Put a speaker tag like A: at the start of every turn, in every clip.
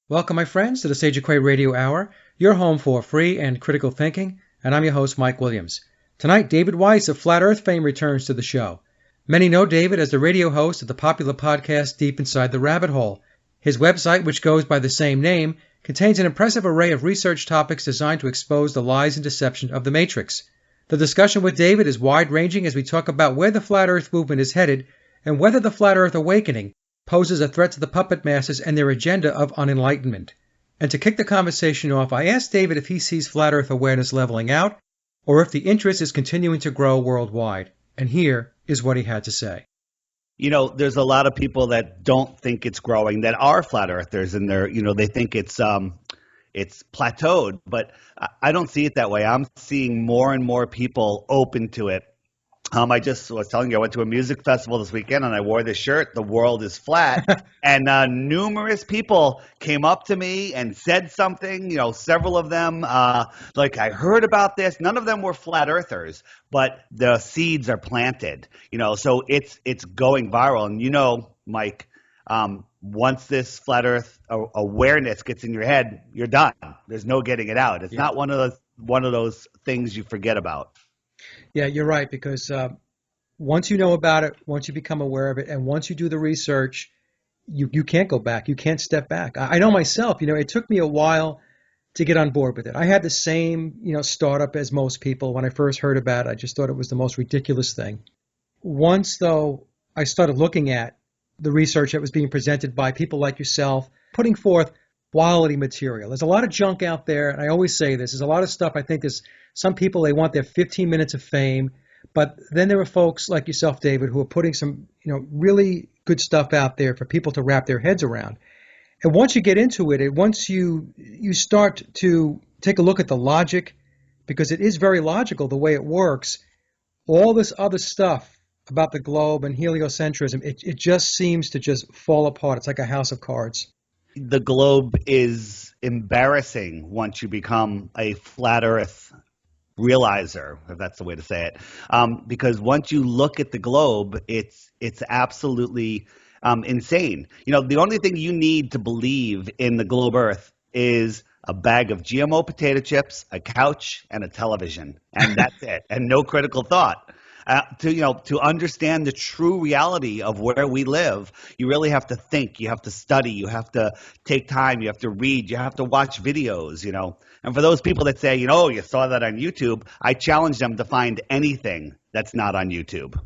A: Welcome, my friends, to the Sage of Quay Radio Hour, your home for free and critical thinking, and I'm your host, Mike Williams. Tonight, David Weiss of Flat Earth fame returns to the show. Many know David as the radio host of the popular podcast Deep Inside the Rabbit Hole. His website, which goes by the same name, contains an impressive array of research topics designed to expose the lies and deception of the Matrix. The discussion with David is wide-ranging as we talk about where the Flat Earth movement is headed and whether the Flat Earth awakening poses a threat to the puppet masters and their agenda of unenlightenment. And to kick the conversation off, I asked David if he sees Flat Earth awareness leveling out or if the interest is continuing to grow worldwide. And here is what he had to say.
B: You know, there's a lot of people that don't think it's growing, that are flat earthers, and they think it's plateaued, but I don't see it that way. I'm seeing more and more people open to it. I just was telling you, I went to a music festival this weekend and I wore this shirt, "The World is Flat," and numerous people came up to me and said something, several of them, like, I heard about this. None of them were flat earthers, but the seeds are planted, so it's going viral. And Mike, once this flat earth awareness gets in your head, you're done. There's no getting it out. It's not one of those things you forget about.
A: Yeah, you're right, because once you know about it, once you become aware of it, and once you do the research, you can't go back. You can't step back. I know myself, it took me a while to get on board with it. I had the same, startup as most people. When I first heard about it, I just thought it was the most ridiculous thing. Once, though, I started looking at the research that was being presented by people like yourself, putting forth quality material. There's a lot of junk out there, and I always say this. There's a lot of stuff. I think there's some people, they want their 15 minutes of fame, but then there are folks like yourself, David, who are putting some, really good stuff out there for people to wrap their heads around. And once you get into it, once you start to take a look at the logic, because it is very logical the way it works, all this other stuff about the globe and heliocentrism, it just seems to just fall apart. It's like a house of cards.
B: The globe is embarrassing once you become a flat earth realizer, if that's the way to say it, because once you look at the globe, it's absolutely insane. The only thing you need to believe in the globe earth is a bag of GMO potato chips, a couch, and a television, and that's it, and no critical thought. To understand the true reality of where we live, you really have to think, you have to study, you have to take time, you have to read, you have to watch videos, And for those people that say, you saw that on YouTube, I challenge them to find anything that's not on YouTube.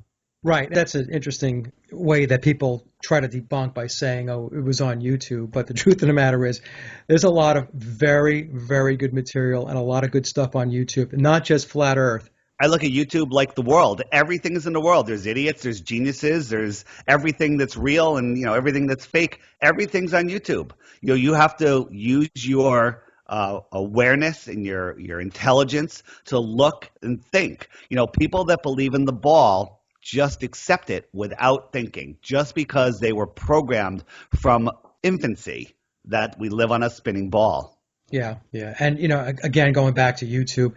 A: Right. That's an interesting way that people try to debunk by saying, oh, it was on YouTube. But the truth of the matter is there's a lot of very, very good material and a lot of good stuff on YouTube, not just Flat Earth.
B: I look at YouTube like the world. Everything is in the world. There's idiots, there's geniuses, there's everything that's real and everything that's fake. Everything's on YouTube. You have to use your awareness and your intelligence to look and think. People that believe in the ball just accept it without thinking, just because they were programmed from infancy that we live on a spinning ball.
A: Yeah. And, again, going back to YouTube,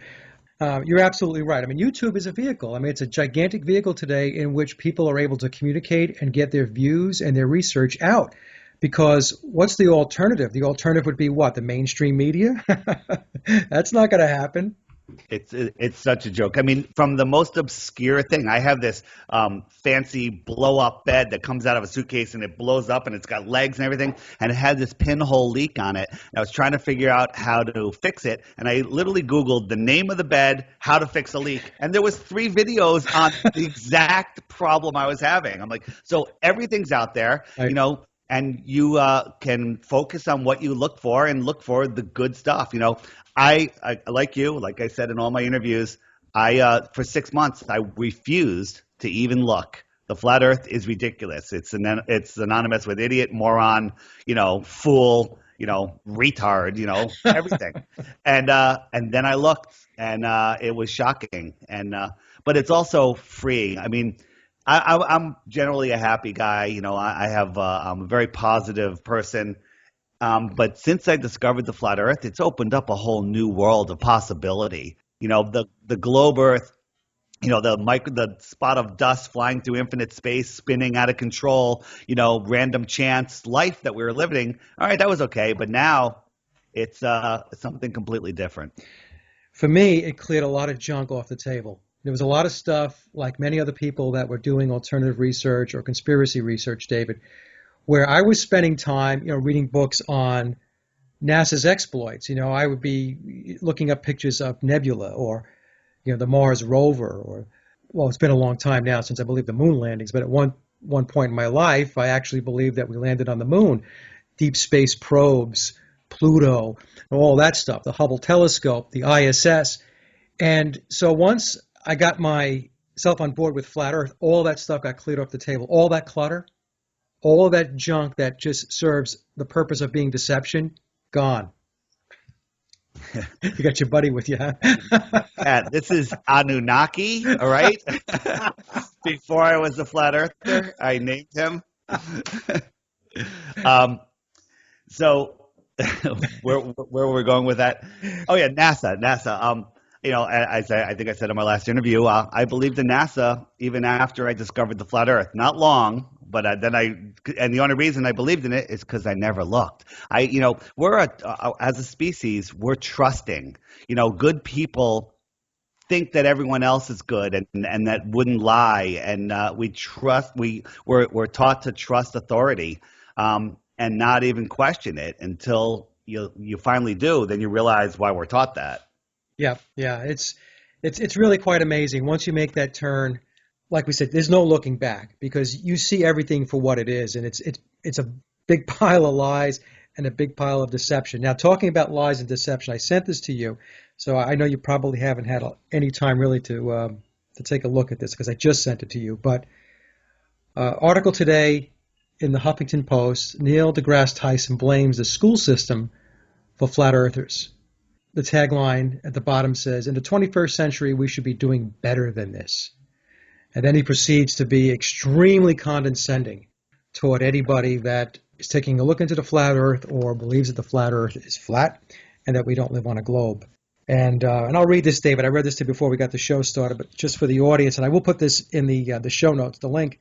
A: you're absolutely right. I mean, YouTube is a vehicle. I mean, it's a gigantic vehicle today in which people are able to communicate and get their views and their research out. Because what's the alternative? The alternative would be what? The mainstream media? That's not going to happen.
B: It's such a joke. I mean, from the most obscure thing, I have this fancy blow-up bed that comes out of a suitcase and it blows up and it's got legs and everything, and it had this pinhole leak on it. And I was trying to figure out how to fix it, and I literally Googled the name of the bed, how to fix a leak, and there was 3 videos on the exact problem I was having. I'm like, so everything's out there,
A: Right.
B: And you can focus on what you look for and look for the good stuff. I like you, like I said in all my interviews, for 6 months, I refused to even look. The flat earth is ridiculous. It's synonymous with idiot, moron, fool, retard, everything. And then I looked, and it was shocking. But it's also freeing. I mean, I'm generally a happy guy. I'm a very positive person. But since I discovered the flat earth, it's opened up a whole new world of possibility. The globe earth the spot of dust flying through infinite space, spinning out of control, random chance life that we were living. All right, that was okay, but now it's something completely different.
A: For me, it cleared a lot of junk off the table. There was a lot of stuff, like many other people that were doing alternative research or conspiracy research, David, where I was spending time, reading books on NASA's exploits. I would be looking up pictures of nebula or, the Mars rover, or, well, it's been a long time now since I believe the moon landings, but at one point in my life, I actually believed that we landed on the moon. Deep space probes, Pluto, all that stuff, the Hubble telescope, the ISS. And so once I got myself on board with flat Earth, all that stuff got cleared off the table. All that clutter, all of that junk that just serves the purpose of being deception, gone. You got your buddy with you, huh?
B: Yeah, this is Anunnaki, all right? Before I was a flat earther, I named him. um, so where we're going with that? Oh yeah, NASA. I think I said in my last interview, I believed in NASA even after I discovered the flat Earth. Not long, but and the only reason I believed in it is because I never looked. As a species, we're trusting. Good people think that everyone else is good and that wouldn't lie, and we're taught to trust authority, and not even question it until you finally do. Then you realize why we're taught that.
A: Yeah, yeah, it's really quite amazing. Once you make that turn, like we said, there's no looking back because you see everything for what it is, and it's a big pile of lies and a big pile of deception. Now, talking about lies and deception, I sent this to you, so I know you probably haven't had any time really to take a look at this because I just sent it to you. But article today in the Huffington Post: Neil deGrasse Tyson blames the school system for flat earthers. The tagline at the bottom says, "In the 21st century, we should be doing better than this." And then he proceeds to be extremely condescending toward anybody that is taking a look into the flat earth or believes that the flat earth is flat and that we don't live on a globe. And I'll read this, David. I read this to you before we got the show started, but just for the audience, and I will put this in the show notes, the link.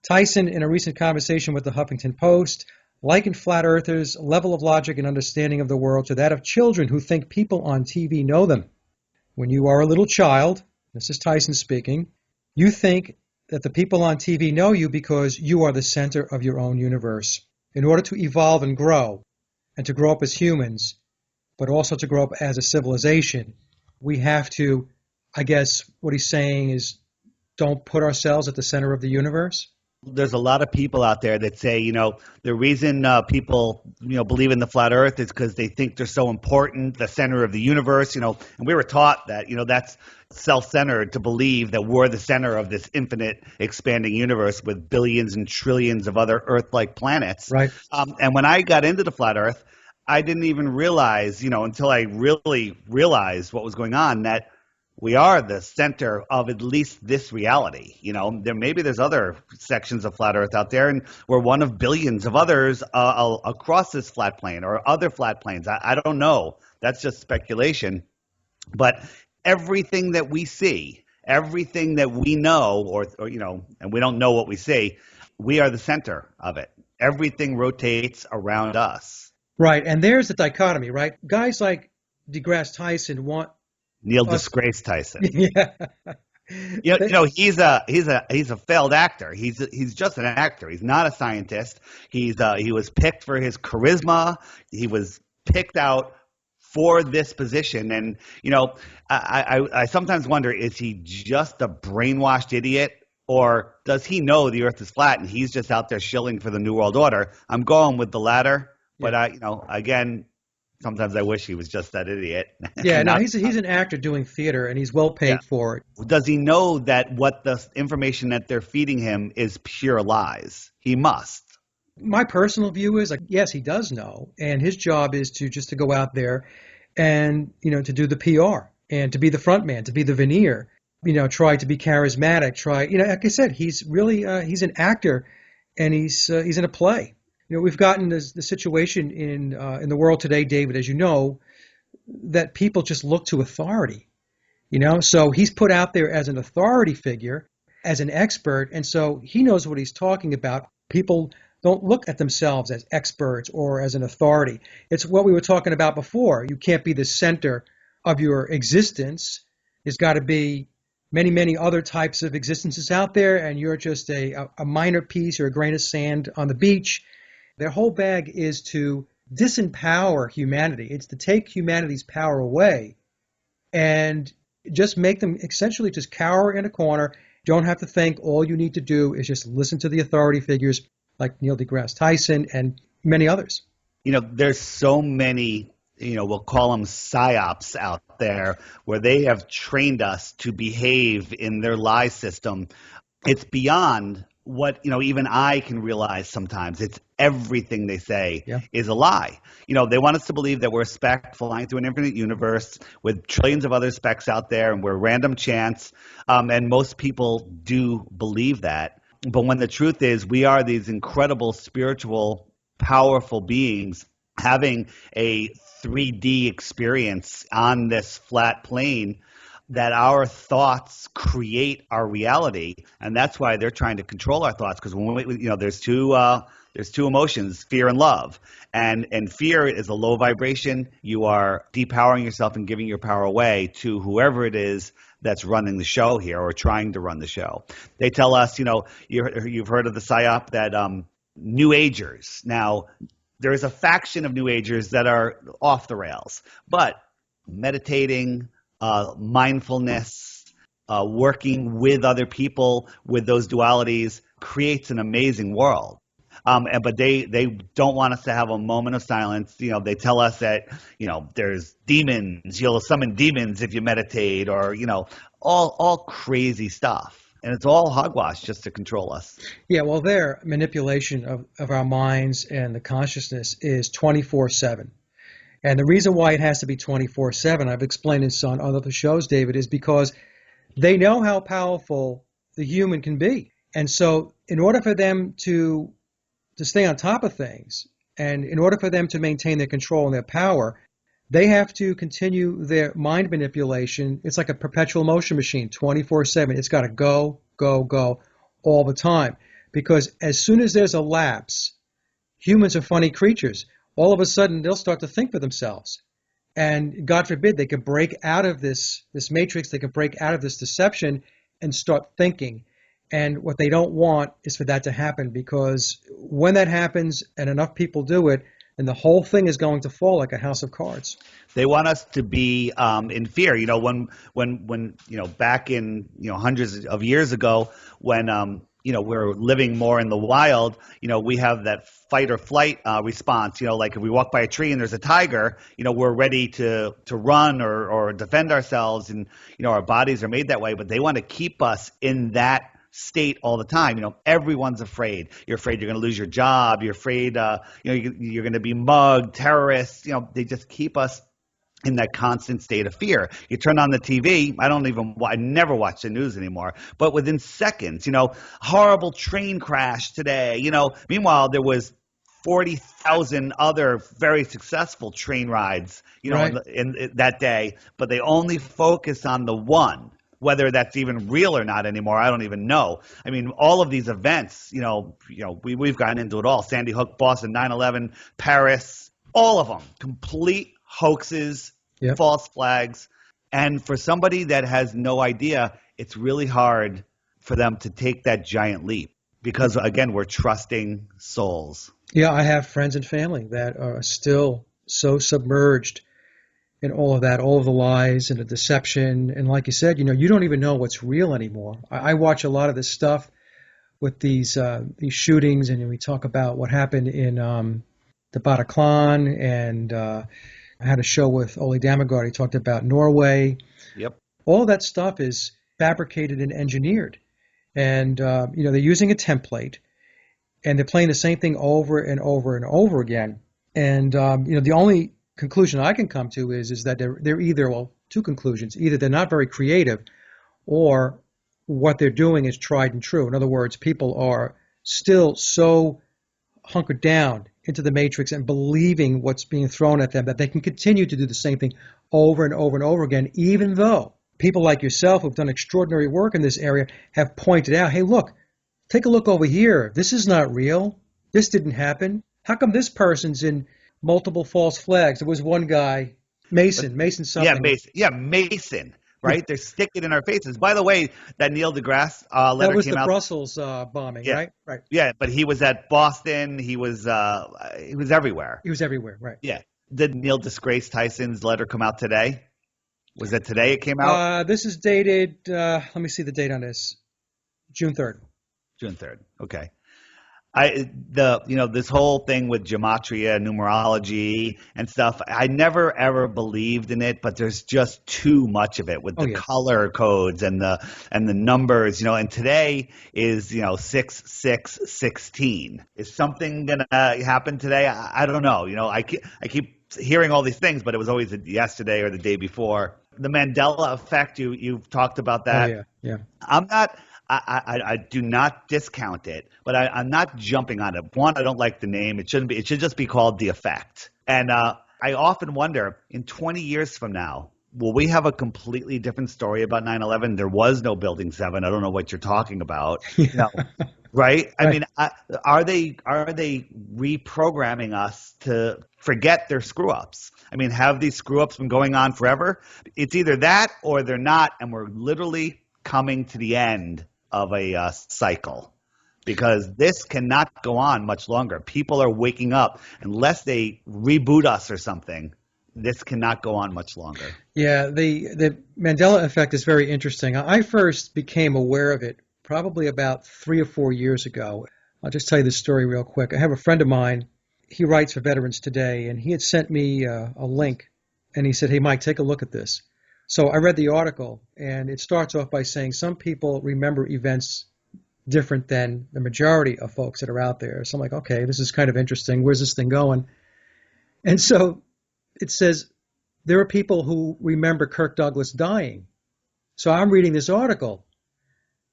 A: Tyson, in a recent conversation with the Huffington Post, likened flat earthers' level of logic and understanding of the world to that of children who think people on TV know them. When you are a little child, this is Tyson speaking, you think that the people on TV know you because you are the center of your own universe. In order to evolve and to grow up as humans, but also to grow up as a civilization, we have to, I guess what he's saying is, don't put ourselves at the center of the universe.
B: There's a lot of people out there that say, the reason people, believe in the flat earth is because they think they're so important, the center of the universe, and we were taught that, that's self-centered to believe that we're the center of this infinite expanding universe with billions and trillions of other Earth-like planets.
A: Right.
B: And when I got into the flat earth, I didn't even realize, until I really realized what was going on, that we are the center of at least this reality. There's other sections of flat earth out there, and we're one of billions of others across this flat plane or other flat planes. I don't know. That's just speculation. But everything that we see, everything that we know, or and we don't know what we see, we are the center of it. Everything rotates around us.
A: Right. And there's the dichotomy, right? Guys like deGrasse Tyson want
B: Neil Disgrace Tyson.
A: Yeah.
B: He's a failed actor. He's just an actor. He's not a scientist. He was picked for his charisma. He was picked out for this position. And I sometimes wonder, is he just a brainwashed idiot, or does he know the Earth is flat and he's just out there shilling for the New World Order? I'm going with the latter, but again, sometimes I wish he was just that idiot.
A: Yeah, no, he's an actor doing theater, and he's well paid for it.
B: Does he know that what the information that they're feeding him is pure lies? He must.
A: My personal view is, yes, he does know, and his job is to go out there and, to do the PR and to be the front man, to be the veneer, try to be charismatic, like I said, he's really, he's an actor, and he's in a play. We've gotten the situation in the world today, David, as you know, that people just look to authority. So he's put out there as an authority figure, as an expert, and so he knows what he's talking about. People don't look at themselves as experts or as an authority. It's what we were talking about before. You can't be the center of your existence. There's got to be many, many other types of existences out there, and you're just a minor piece or a grain of sand on the beach. Their whole bag is to disempower humanity. It's to take humanity's power away and just make them essentially just cower in a corner. Don't have to think. All you need to do is just listen to the authority figures like Neil deGrasse Tyson and many others.
B: There's so many, we'll call them psyops out there where they have trained us to behave in their lie system. It's beyond what, even I can realize sometimes. It's everything they say
A: Yeah.
B: is a lie. They want us to believe that we're a speck flying through an infinite universe with trillions of other specks out there and we're random chance. And most people do believe that. But when the truth is, we are these incredible spiritual, powerful beings having a 3D experience on this flat plane, that our thoughts create our reality, and that's why they're trying to control our thoughts. Because there's two emotions, fear and love, and fear is a low vibration. You are depowering yourself and giving your power away to whoever it is that's running the show here or trying to run the show. They tell us, you've heard of the psyop that New Agers. Now, there is a faction of New Agers that are off the rails, but meditating, mindfulness, working with other people with those dualities creates an amazing world. But they don't want us to have a moment of silence. They tell us that, there's demons. You'll summon demons if you meditate, or, all crazy stuff. And it's all hogwash just to control us.
A: Yeah, well, their manipulation of our minds and the consciousness is 24/7. And the reason why it has to be 24/7, I've explained this on other shows, David, is because they know how powerful the human can be. And so in order for them to stay on top of things, and in order for them to maintain their control and their power, they have to continue their mind manipulation. It's like a perpetual motion machine, 24/7. It's got to go, go, go all the time. Because as soon as there's a lapse, humans are funny creatures. All of a sudden, they'll start to think for themselves. And God forbid, they could break out of this matrix, they could break out of this deception and start thinking. And what they don't want is for that to happen, because when that happens and enough people do it, then the whole thing is going to fall like a house of cards.
B: They want us to be in fear. When back in hundreds of years ago, when we're living more in the wild, we have that fight or flight response. Like if we walk by a tree and there's a tiger, we're ready to run or defend ourselves, and our bodies are made that way. But they want to keep us in that state all the time. Everyone's afraid. You're afraid you're going to lose your job. You're afraid you're going to be mugged, terrorists. They just keep us in that constant state of fear. You turn on the TV. I never watch the news anymore. But within seconds, horrible train crash today. Meanwhile, there was 40,000 other very successful train rides,
A: Right.
B: in that day. But they only focus on the one. Whether that's even real or not anymore, I don't even know. I mean, all of these events, we've gotten into it all. Sandy Hook, Boston, 9/11, Paris, all of them, complete hoaxes,
A: Yep.
B: false flags. And for somebody that has no idea, it's really hard for them to take that giant leap because, again, we're trusting souls.
A: Yeah, I have friends and family that are still so submerged in all of that, all of the lies and the deception. And like you said, you don't even know what's real anymore. I watch a lot of this stuff with these shootings, and we talk about what happened in the Bataclan, and I had a show with Ole Damagard. He talked about Norway.
B: Yep.
A: All that stuff is fabricated and engineered. And, they're using a template, and they're playing the same thing over and over and over again. And, the only conclusion I can come to is that they're either, well, two conclusions. Either they're not very creative, or what they're doing is tried and true. In other words, people are still so hunkered down into the matrix and believing what's being thrown at them that they can continue to do the same thing over and over and over again, even though people like yourself who've done extraordinary work in this area have pointed out, hey, look, take a look over here. This is not real. This didn't happen. How come this person's in multiple false flags? There was one guy,
B: But
A: Mason
B: yeah,
A: something.
B: Mason. Yeah, Mason.
A: Yeah,
B: Right? They're sticking in our faces. By the way, that Neil deGrasse
A: that
B: letter
A: was
B: came
A: the
B: out.
A: Brussels bombing,
B: Yeah,
A: right? Right.
B: yeah. But he was at Boston. He was everywhere.
A: He was everywhere, right?
B: Yeah. Did Neil disgrace Tyson's letter come out today? Was it today it came out?
A: This is dated. Let me see the date on this. June 3rd.
B: June 3rd. Okay. This whole thing with gematria, numerology and stuff, I never ever believed in it, but there's just too much of it with
A: Oh
B: the
A: yeah.
B: color codes and the numbers, and today is, 6 6 16. Is something gonna happen today? I don't know. I keep hearing all these things, but it was always yesterday or the day before. The Mandela effect, you've talked about
A: Oh
B: that.
A: yeah. Yeah.
B: I'm not. I do not discount it, but I'm not jumping on it. One, I don't like the name. It shouldn't be. It should just be called the effect. And I often wonder, in 20 years from now, will we have a completely different story about 9/11? There was no Building 7. I don't know what you're talking about.
A: Yeah.
B: Right? I
A: Right.
B: mean, are they reprogramming us to forget their screw ups? I mean, have these screw ups been going on forever? It's either that or they're not, and we're literally coming to the end of a cycle, because this cannot go on much longer. People are waking up unless they reboot us or something. This cannot go on much longer.
A: Yeah. The Mandela effect is very interesting. I first became aware of it probably about 3 or 4 years ago. I'll just tell you this story real quick. I have a friend of mine. He writes for Veterans Today, and he had sent me a link, and he said, "Hey, Mike, take a look at this." So I read the article, and it starts off by saying some people remember events different than the majority of folks that are out there. So I'm like, okay, this is kind of interesting. Where's this thing going? And so it says there are people who remember Kirk Douglas dying. So I'm reading this article,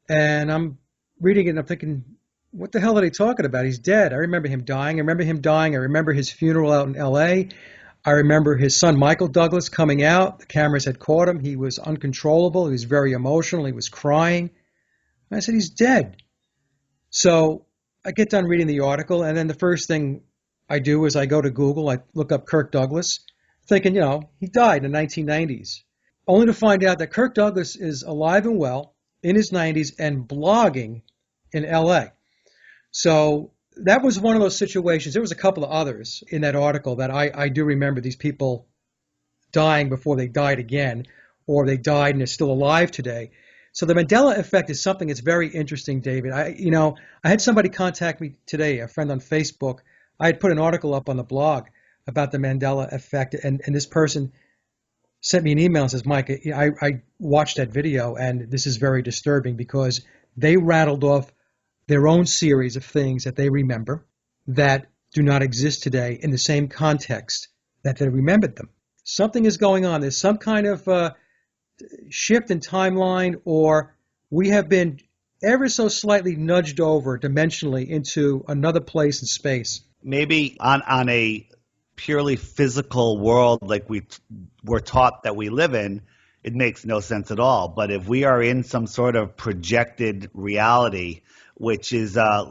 A: and I'm reading it, and I'm thinking, what the hell are they talking about? He's dead. I remember him dying. I remember him dying. I remember his funeral out in L.A. I remember his son, Michael Douglas, coming out. The cameras had caught him. He was uncontrollable. He was very emotional. He was crying. I said, he's dead. So I get done reading the article, and then the first thing I do is I go to Google. I look up Kirk Douglas, thinking, he died in the 1990s, only to find out that Kirk Douglas is alive and well in his 90s and blogging in LA. So that was one of those situations. There was a couple of others in that article that I do remember, these people dying before they died again, or they died and they're still alive today. So the Mandela effect is something that's very interesting, David. I had somebody contact me today, a friend on Facebook. I had put an article up on the blog about the Mandela effect, and this person sent me an email and says, Mike, I watched that video, and this is very disturbing because they rattled off their own series of things that they remember that do not exist today in the same context that they remembered them. Something is going on. There's some kind of shift in timeline, or we have been ever so slightly nudged over dimensionally into another place in space.
B: Maybe on a purely physical world like were taught that we live in, it makes no sense at all. But if we are in some sort of projected reality, which is, I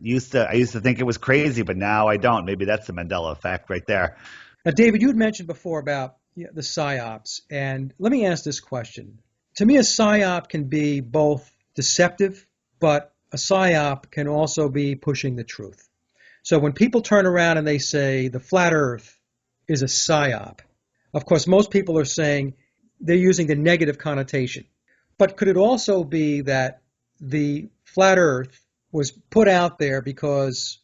B: used to think it was crazy, but now I don't. Maybe that's the Mandela effect right there.
A: Now, David, you had mentioned before about the psyops, and let me ask this question. To me, a psyop can be both deceptive, but a psyop can also be pushing the truth. So when people turn around and they say the flat earth is a psyop, of course, most people are saying they're using the negative connotation. But could it also be that the flat earth was put out there because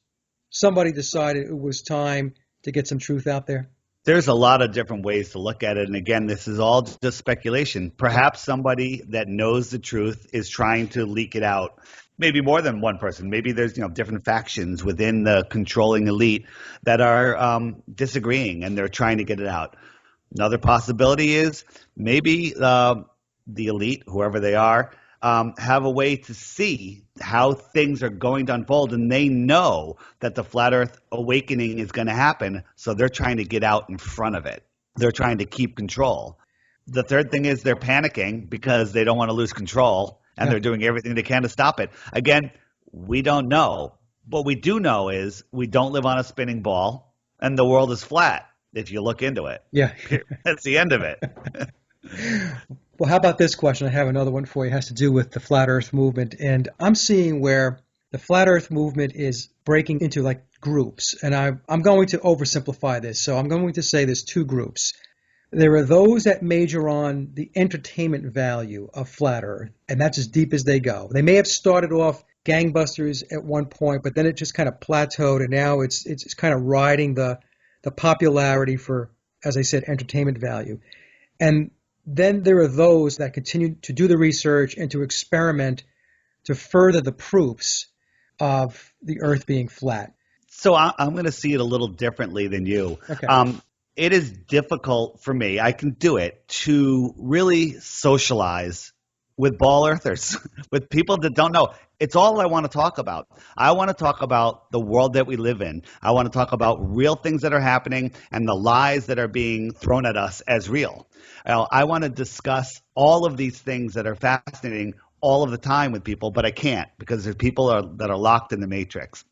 A: somebody decided it was time to get some truth out there?
B: There's a lot of different ways to look at it. And again, this is all just speculation. Perhaps somebody that knows the truth is trying to leak it out. Maybe more than one person. Maybe there's different factions within the controlling elite that are disagreeing, and they're trying to get it out. Another possibility is maybe the elite, whoever they are, have a way to see how things are going to unfold, and they know that the flat earth awakening is going to happen, so they're trying to get out in front of it. They're trying to keep control. The third thing is they're panicking because they don't want to lose control and
A: Yeah.
B: they're doing everything they can to stop it. Again, we don't know. What we do know is we don't live on a spinning ball and the world is flat if you look into it.
A: Yeah.
B: That's the end of it.
A: Well, how about this question? I have another one for you. It has to do with the flat Earth movement. And I'm seeing where the flat Earth movement is breaking into like groups. And I'm going to oversimplify this. So I'm going to say there's two groups. There are those that major on the entertainment value of flat Earth, and that's as deep as they go. They may have started off gangbusters at one point, but then it just kind of plateaued, and now it's kind of riding the popularity for, as I said, entertainment value. And then there are those that continue to do the research and to experiment to further the proofs of the Earth being flat.
B: So I'm going to see it a little differently than you.
A: Okay.
B: It is difficult for me. I can do it to really socialize with ball earthers, with people that don't know. It's all I want to talk about. I want to talk about the world that we live in. I want to talk about real things that are happening and the lies that are being thrown at us as real. I want to discuss all of these things that are fascinating all of the time with people, but I can't because there's people that are locked in the matrix.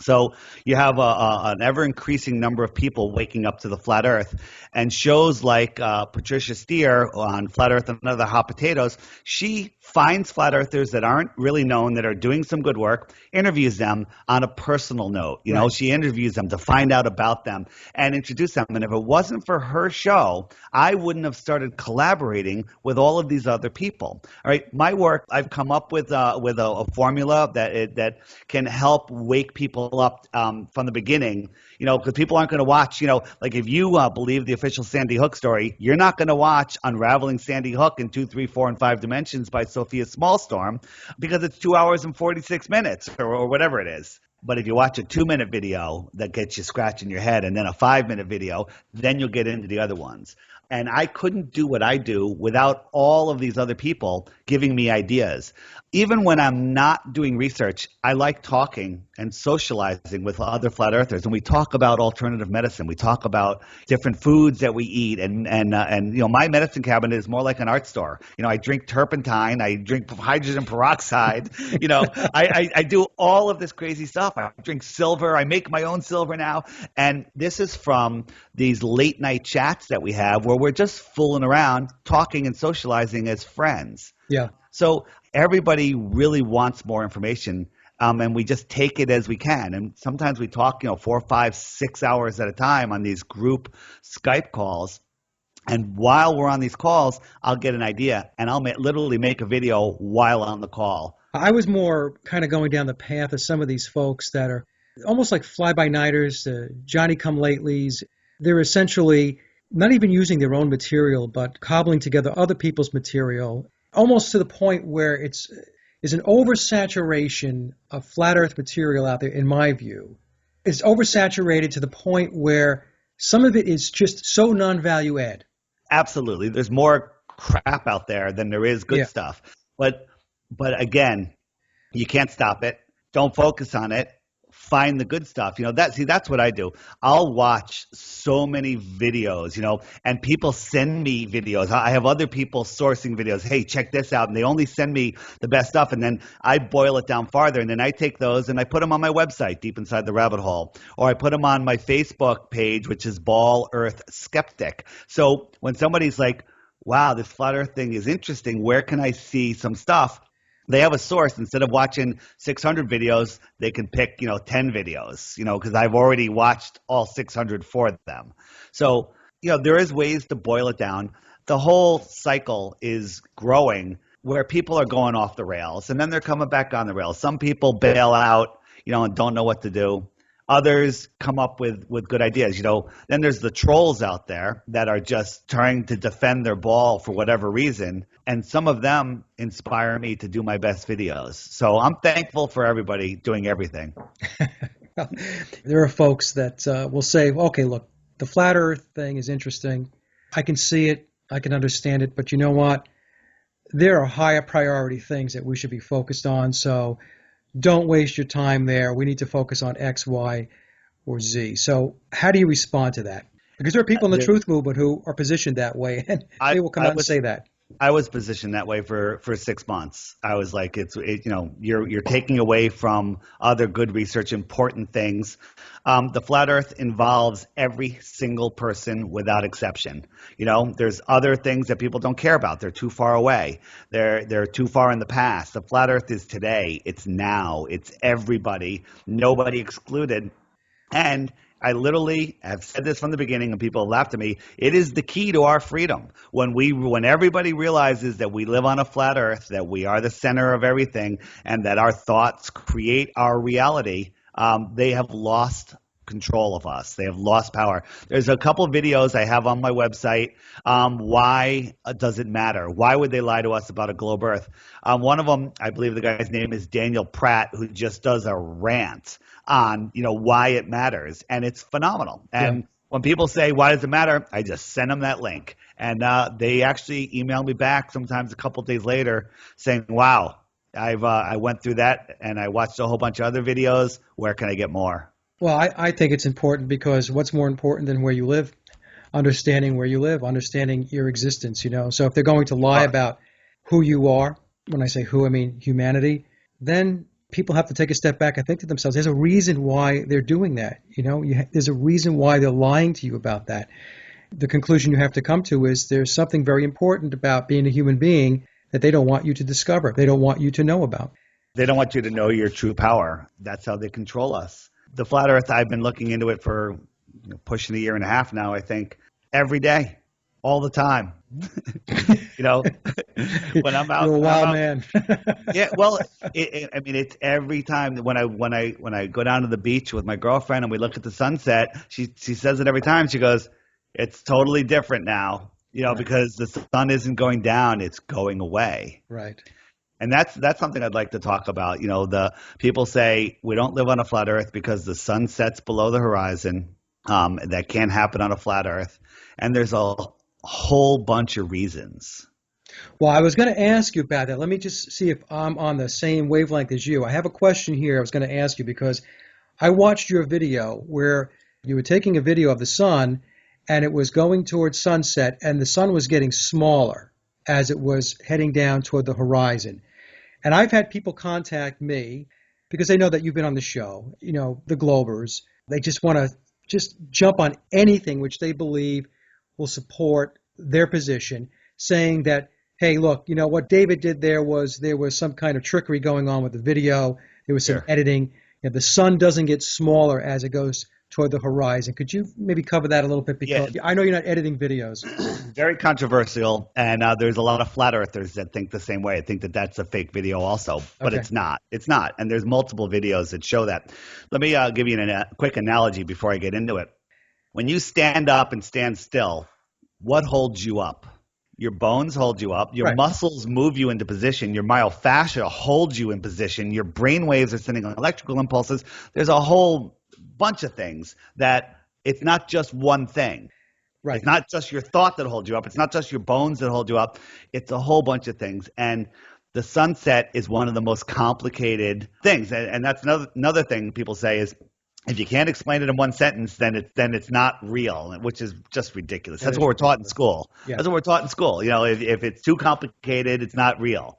B: So you have an ever-increasing number of people waking up to the flat Earth, and shows like Patricia Steer on Flat Earth and Other Hot Potatoes, she finds flat earthers that aren't really known, that are doing some good work, interviews them on a personal note. You know,
A: Right.
B: she interviews them to find out about them and introduce them. And if it wasn't for her show, I wouldn't have started collaborating with all of these other people. All right, my work, I've come up with a formula that can help wake people up from the beginning. You know, because people aren't going to watch. You know, like if you believe the official Sandy Hook story, you're not going to watch Unraveling Sandy Hook in 2, 3, 4, and 5 Dimensions by Sophia Smallstorm because it's 2 hours and 46 minutes or whatever it is. But if you watch a 2-minute video that gets you scratching your head and then a 5-minute video, then you'll get into the other ones. And I couldn't do what I do without all of these other people giving me ideas. Even when I'm not doing research, I like talking and socializing with other flat earthers. And we talk about alternative medicine. We talk about different foods that we eat. And you know, my medicine cabinet is more like an art store. You know, I drink turpentine. I drink hydrogen peroxide. You know, I do all of this crazy stuff. I drink silver. I make my own silver now. And this is from these late night chats that we have where we're just fooling around, talking and socializing as friends.
A: Yeah.
B: So everybody really wants more information, and we just take it as we can. And sometimes we talk, you know, 4, 5, 6 hours at a time on these group Skype calls. And while we're on these calls, I'll get an idea, and I'll literally make a video while on the call.
A: I was more kind of going down the path of some of these folks that are almost like fly-by-nighters, Johnny-come-latelys. They're essentially not even using their own material, but cobbling together other people's material, almost to the point where is an oversaturation of flat Earth material out there, in my view. It's oversaturated to the point where some of it is just so non-value add.
B: Absolutely. There's more crap out there than there is good
A: Yeah.
B: stuff. But again, you can't stop it. Don't focus on it. Find the good stuff. You know, that's what I do. I'll watch so many videos, you know, and people send me videos. I have other people sourcing videos. Hey, check this out. And they only send me the best stuff. And then I boil it down farther. And then I take those and I put them on my website, Deep Inside the Rabbit Hole. Or I put them on my Facebook page, which is Ball Earth Skeptic. So when somebody's like, wow, this flat earth thing is interesting, where can I see some stuff? They have a source. Instead of watching 600 videos, they can pick, you know, 10 videos, you know, because I've already watched all 600 for them. So, you know, there is ways to boil it down. The whole cycle is growing where people are going off the rails and then they're coming back on the rails. Some people bail out, you know, and don't know what to do. Others come up with good ideas. You know, then there's the trolls out there that are just trying to defend their ball for whatever reason. And some of them inspire me to do my best videos. So I'm thankful for everybody doing everything.
A: There are folks that will say, okay, look, the flat Earth thing is interesting. I can see it. I can understand it. But you know what? There are higher priority things that we should be focused on. So don't waste your time there. We need to focus on X, Y, or Z. So how do you respond to that? Because there are people in the
B: There-
A: truth movement who are positioned that way, and
B: I
A: they will come
B: I
A: out and
B: was
A: say that.
B: I was positioned that way for 6 months. I was like, you're taking away from other good research, important things. The flat Earth involves every single person without exception. There's other things that people don't care about. They're too far away. They're too far in the past. The flat Earth is today. It's now. It's everybody. Nobody excluded. And I literally have said this from the beginning, and people have laughed at me. It is the key to our freedom. When everybody realizes that we live on a flat Earth, that we are the center of everything, and that our thoughts create our reality, they have lost control of us. They have lost power. There's a couple of videos I have on my website. Why does it matter? Why would they lie to us about a globe Earth? One of them, I believe the guy's name is Daniel Pratt, who just does a rant on why it matters, and it's phenomenal.
A: Yeah.
B: And when people say why does it matter, I just send them that link, and they actually email me back sometimes a couple of days later saying, "Wow, I went through that and I watched a whole bunch of other videos. Where can I get more?"
A: Well, I think it's important because what's more important than where you live? Understanding where you live, understanding your existence. So if they're going to lie about who you are, when I say who, I mean humanity, then people have to take a step back and think to themselves, there's a reason why they're doing that. There's a reason why they're lying to you about that. The conclusion you have to come to is there's something very important about being a human being that they don't want you to discover. They don't want you to know about.
B: They don't want you to know your true power. That's how they control us. The flat Earth, I've been looking into it for pushing a year and a half now, I think, every day, all the time. you know, when I'm out,
A: You're a
B: when I'm
A: wild
B: out,
A: man.
B: yeah. Well, I mean, it's every time when I go down to the beach with my girlfriend and we look at the sunset. She says it every time. She goes, "It's totally different now."
A: Right.
B: Because the sun isn't going down; it's going away.
A: Right.
B: And that's something I'd like to talk about. The people say we don't live on a flat Earth because the sun sets below the horizon. That can't happen on a flat Earth, and there's a whole bunch of reasons.
A: Well, I was going to ask you about that. Let me just see if I'm on the same wavelength as you. I have a question here I was going to ask you because I watched your video where you were taking a video of the sun and it was going towards sunset and the sun was getting smaller as it was heading down toward the horizon. And I've had people contact me because they know that you've been on the show, the Globers. They just want to just jump on anything which they believe will support their position, saying that, hey, look, what David did there was some kind of trickery going on with the video. There was some
B: Sure.
A: editing. The sun doesn't get smaller as it goes toward the horizon. Could you maybe cover that a little bit?
B: Yeah,
A: Because I know you're not editing videos.
B: very controversial, and there's a lot of flat earthers that think the same way. I think that that's a fake video also, but
A: Okay.
B: it's not. It's not, and there's multiple videos that show that. Let me give you a quick analogy before I get into it. When you stand up and stand still, what holds you up? Your bones hold you up. Your
A: Right.
B: muscles move you into position. Your myofascia holds you in position. Your brain waves are sending electrical impulses. There's a whole bunch of things that it's not just one thing.
A: Right.
B: It's not just your thought that holds you up. It's not just your bones that hold you up. It's a whole bunch of things. And the sunset is one of the most complicated things. And that's another thing people say is if you can't explain it in one sentence, then it's not real, which is just ridiculous.
A: That
B: That's
A: is
B: what we're taught in
A: ridiculous.
B: school.
A: Yeah.
B: That's what we're taught in school. If it's too complicated, it's not real.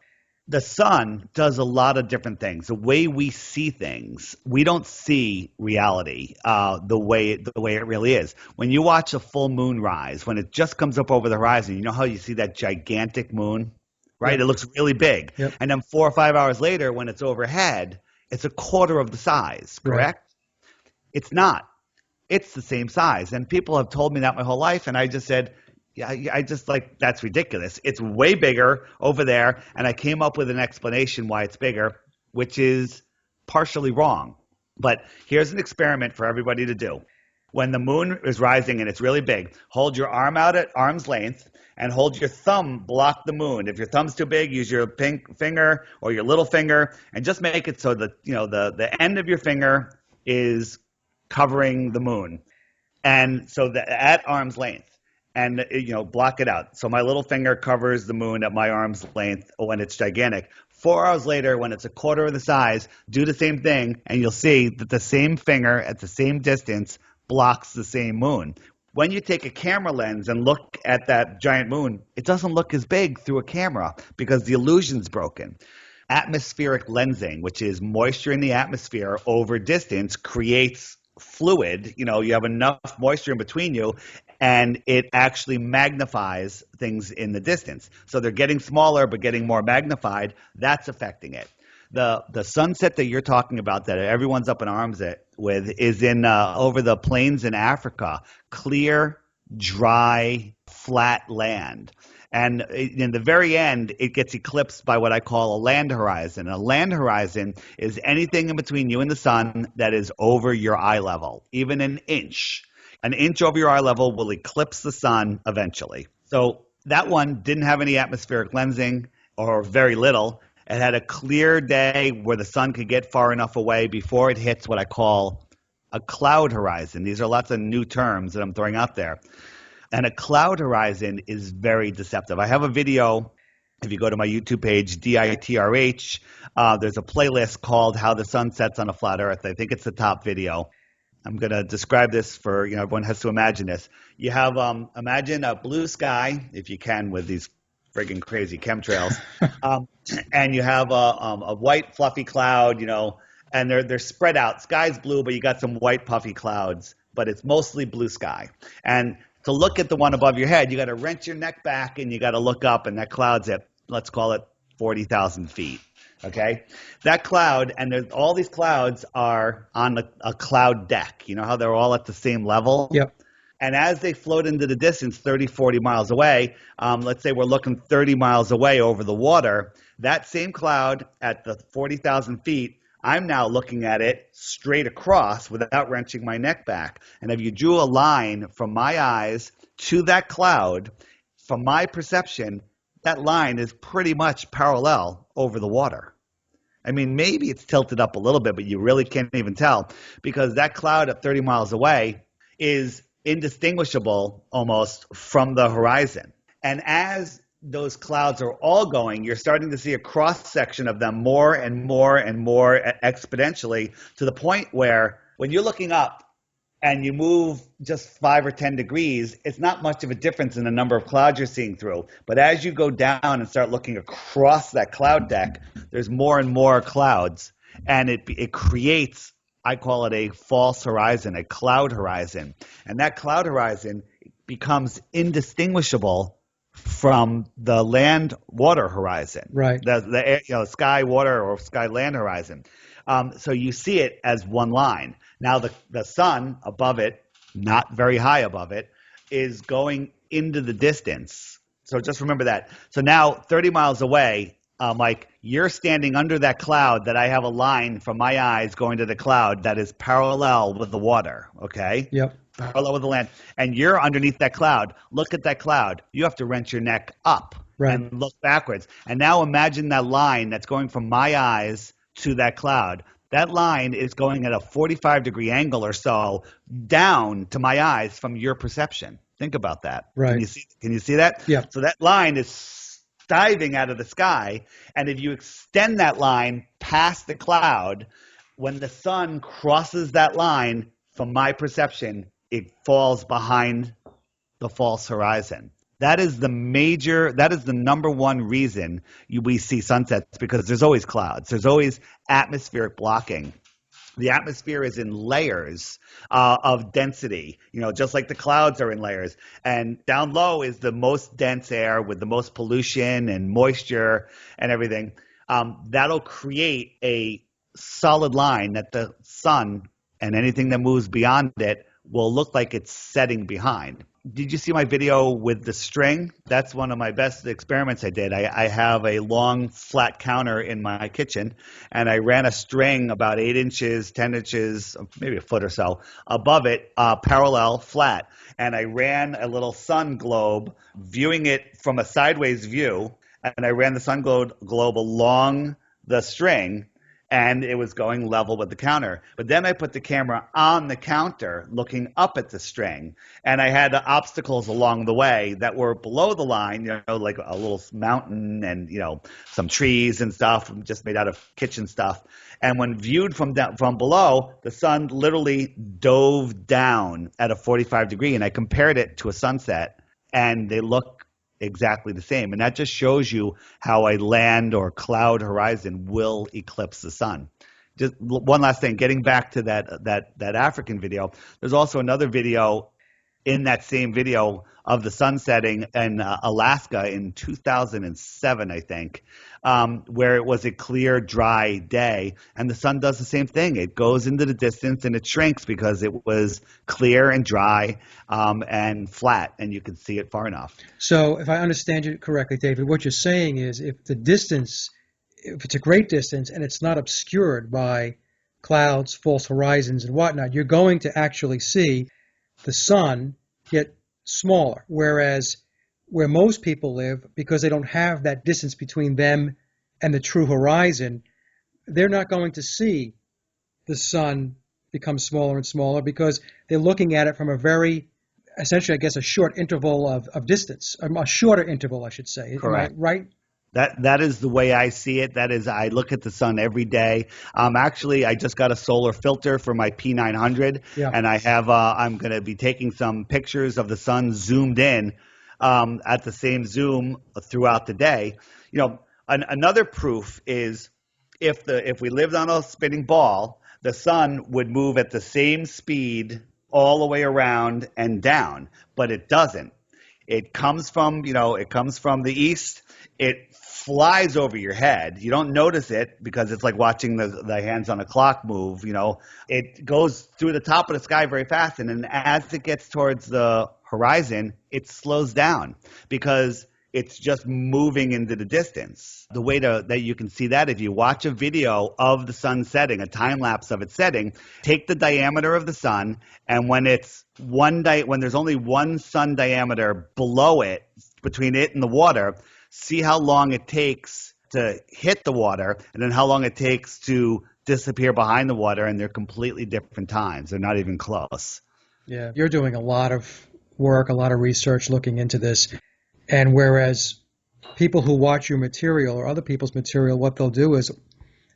B: The sun does a lot of different things. The way we see things, we don't see reality the way it really is. When you watch a full moon rise, when it just comes up over the horizon, you know how you see that gigantic moon, right?
A: Yep.
B: It looks really big.
A: Yep.
B: And then 4 or 5 hours later, when it's overhead, it's a quarter of the size,
A: Right.
B: correct? It's not. It's the same size. And people have told me that my whole life. And I just said, yeah, I just that's ridiculous. It's way bigger over there. And I came up with an explanation why it's bigger, which is partially wrong. But here's an experiment for everybody to do. When the moon is rising and it's really big, hold your arm out at arm's length and hold your thumb block the moon. If your thumb's too big, use your pink finger or your little finger and just make it so that the end of your finger is covering the moon. And so at arm's length and block it out. So my little finger covers the moon at my arm's length when it's gigantic. 4 hours later, when it's a quarter of the size, do the same thing and you'll see that the same finger at the same distance blocks the same moon. when you take a camera lens and look at that giant moon, it doesn't look as big through a camera because the illusion's broken. Atmospheric lensing, which is moisture in the atmosphere over distance, creates fluid. You have enough moisture in between you, and it actually magnifies things in the distance. So they're getting smaller but getting more magnified. That's affecting it. The sunset that you're talking about that everyone's up in arms with is in over the plains in Africa, clear, dry, flat land. And in the very end, it gets eclipsed by what I call a land horizon. A land horizon is anything in between you and the sun that is over your eye level, even an inch. An inch over your eye level will eclipse the sun eventually. So that one didn't have any atmospheric lensing or very little. It had a clear day where the sun could get far enough away before it hits what I call a cloud horizon. These are lots of new terms that I'm throwing out there. And a cloud horizon is very deceptive. I have a video. If you go to my YouTube page, DITRH, there's a playlist called How the Sun Sets on a Flat Earth. I think it's the top video. I'm going to describe this for, everyone has to imagine this. You have, imagine a blue sky, if you can, with these friggin' crazy chemtrails. And you have a white fluffy cloud, and they're spread out. Sky's blue, but you got some white puffy clouds, but it's mostly blue sky. And to look at the one above your head, you got to wrench your neck back and you got to look up, and that cloud's at, let's call it 40,000 feet. Okay, that cloud, and all these clouds are on a cloud deck. You know how they're all at the same level?
A: Yep.
B: And as they float into the distance, 30, 40 miles away, let's say we're looking 30 miles away over the water, that same cloud at the 40,000 feet, I'm now looking at it straight across without wrenching my neck back. And if you drew a line from my eyes to that cloud, from my perception, that line is pretty much parallel over the water. I mean, maybe it's tilted up a little bit, but you really can't even tell because that cloud at 30 miles away is indistinguishable almost from the horizon. And as those clouds are all going, you're starting to see a cross section of them more and more and more exponentially to the point where when you're looking up and you move just 5 or 10 degrees, it's not much of a difference in the number of clouds you're seeing through. But as you go down and start looking across that cloud deck, there's more and more clouds, and it creates, I call it a false horizon, a cloud horizon. And that cloud horizon becomes indistinguishable from the land-water horizon.
A: Right.
B: The sky-water or sky-land horizon. So you see it as one line. Now the sun above it, not very high above it, is going into the distance. So just remember that. So now 30 miles away, Mike, you're standing under that cloud that I have a line from my eyes going to the cloud that is parallel with the water, okay?
A: Yep.
B: Parallel with the land. And you're underneath that cloud. Look at that cloud. You have to wrench your neck up and look backwards. And now imagine that line that's going from my eyes to that cloud. That line is going at a 45-degree angle or so down to my eyes from your perception. Think about that.
A: Right.
B: Can you see that?
A: Yeah.
B: So that line is diving out of the sky, and if you extend that line past the cloud, when the sun crosses that line, from my perception, it falls behind the false horizon. That is the number one reason we see sunsets, because there's always clouds. There's always atmospheric blocking. The atmosphere is in layers of density, just like the clouds are in layers. And down low is the most dense air with the most pollution and moisture and everything. That'll create a solid line that the sun and anything that moves beyond it will look like it's setting behind. Did you see my video with the string? That's one of my best experiments I did. I have a long flat counter in my kitchen, and I ran a string about 8 inches, 10 inches, maybe a foot or so above it, parallel, flat. And I ran a little sun globe, viewing it from a sideways view, and I ran the sun globe along the string. and it was going level with the counter. But then I put the camera on the counter looking up at the string, and I had obstacles along the way that were below the line, like a little mountain and, some trees and stuff just made out of kitchen stuff. And when viewed from below, the sun literally dove down at a 45-degree, and I compared it to a sunset, and they look exactly the same. And that just shows you how a land or cloud horizon will eclipse the sun. Just one last thing, getting back to that African video, there's also another video in that same video of the sun setting in Alaska in 2007, I think, where it was a clear, dry day, and the sun does the same thing. It goes into the distance and it shrinks because it was clear and dry and flat, and you could see it far enough.
A: So if I understand you correctly, David, what you're saying is if it's a great distance and it's not obscured by clouds, false horizons, and whatnot, you're going to actually see the sun get smaller. Whereas where most people live, because they don't have that distance between them and the true horizon, they're not going to see the sun become smaller and smaller because they're looking at it from a very, essentially, I guess, a short interval of distance, a shorter interval, I should say.
B: Correct.
A: Am I right?
B: That is the way I see it. That is, I look at the sun every day. Actually, I just got a solar filter for my P900,
A: Yeah.
B: and I'm going to be taking some pictures of the sun zoomed in at the same zoom throughout the day. Another proof is if we lived on a spinning ball, the sun would move at the same speed all the way around and down, but it doesn't. It comes from the east. It flies over your head. You don't notice it because it's like watching the hands on a clock move. It goes through the top of the sky very fast, and then as it gets towards the horizon, it slows down because it's just moving into the distance. The way that you can see that, if you watch a video of the sun setting, a time lapse of it setting, take the diameter of the sun, and when there's only one sun diameter below it, between it and the water, see how long it takes to hit the water and then how long it takes to disappear behind the water, and they're completely different times. They're not even close.
A: Yeah, you're doing a lot of work, a lot of research looking into this. And whereas people who watch your material or other people's material, what they'll do is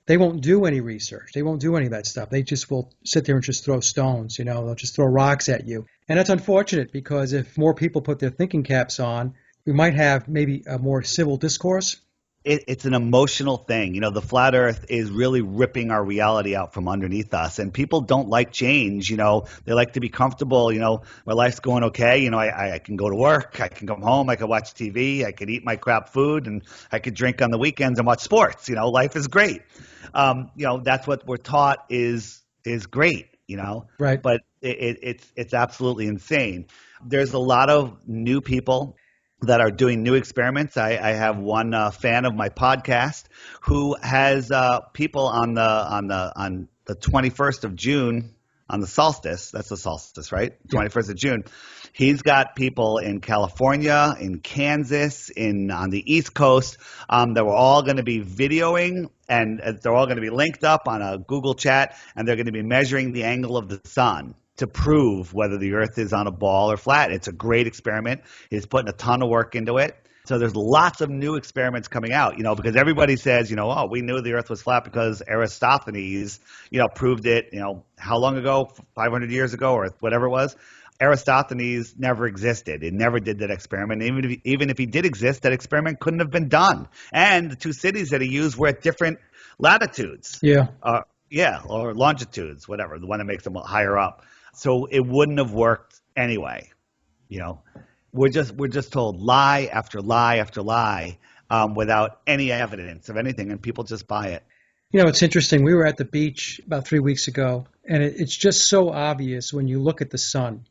A: they won't do any research. They won't do any of that stuff. They just will sit there and just throw stones, they'll just throw rocks at you. And that's unfortunate because if more people put their thinking caps on, we might have maybe a more civil discourse.
B: It's an emotional thing. The flat earth is really ripping our reality out from underneath us, and people don't like change. They like to be comfortable. My life's going okay. I can go to work, I can come home, I can watch TV, I can eat my crap food, and I could drink on the weekends and watch sports. Life is great. That's what we're taught is great.
A: Right.
B: But it's absolutely insane. There's a lot of new people that are doing new experiments. I have one fan of my podcast who has people on the 21st of June on the solstice. That's the solstice, right? 21st of June. He's got people in California, in Kansas, on the East Coast that we're all going to be videoing, and they're all going to be linked up on a Google chat, and they're going to be measuring the angle of the sun to prove whether the earth is on a ball or flat. It's a great experiment. He's putting a ton of work into it. So there's lots of new experiments coming out, because everybody says, we knew the earth was flat because Aristophanes, proved it, how long ago, 500 years ago or whatever it was. Aristophanes never existed. It never did that experiment. Even if he did exist, that experiment couldn't have been done. And the two cities that he used were at different latitudes.
A: Yeah.
B: Or longitudes, whatever, the one that makes them higher up. So it wouldn't have worked anyway. We're just told lie after lie after lie without any evidence of anything, and people just buy it.
A: It's interesting. We were at the beach about 3 weeks ago, and it's just so obvious when you look at the sun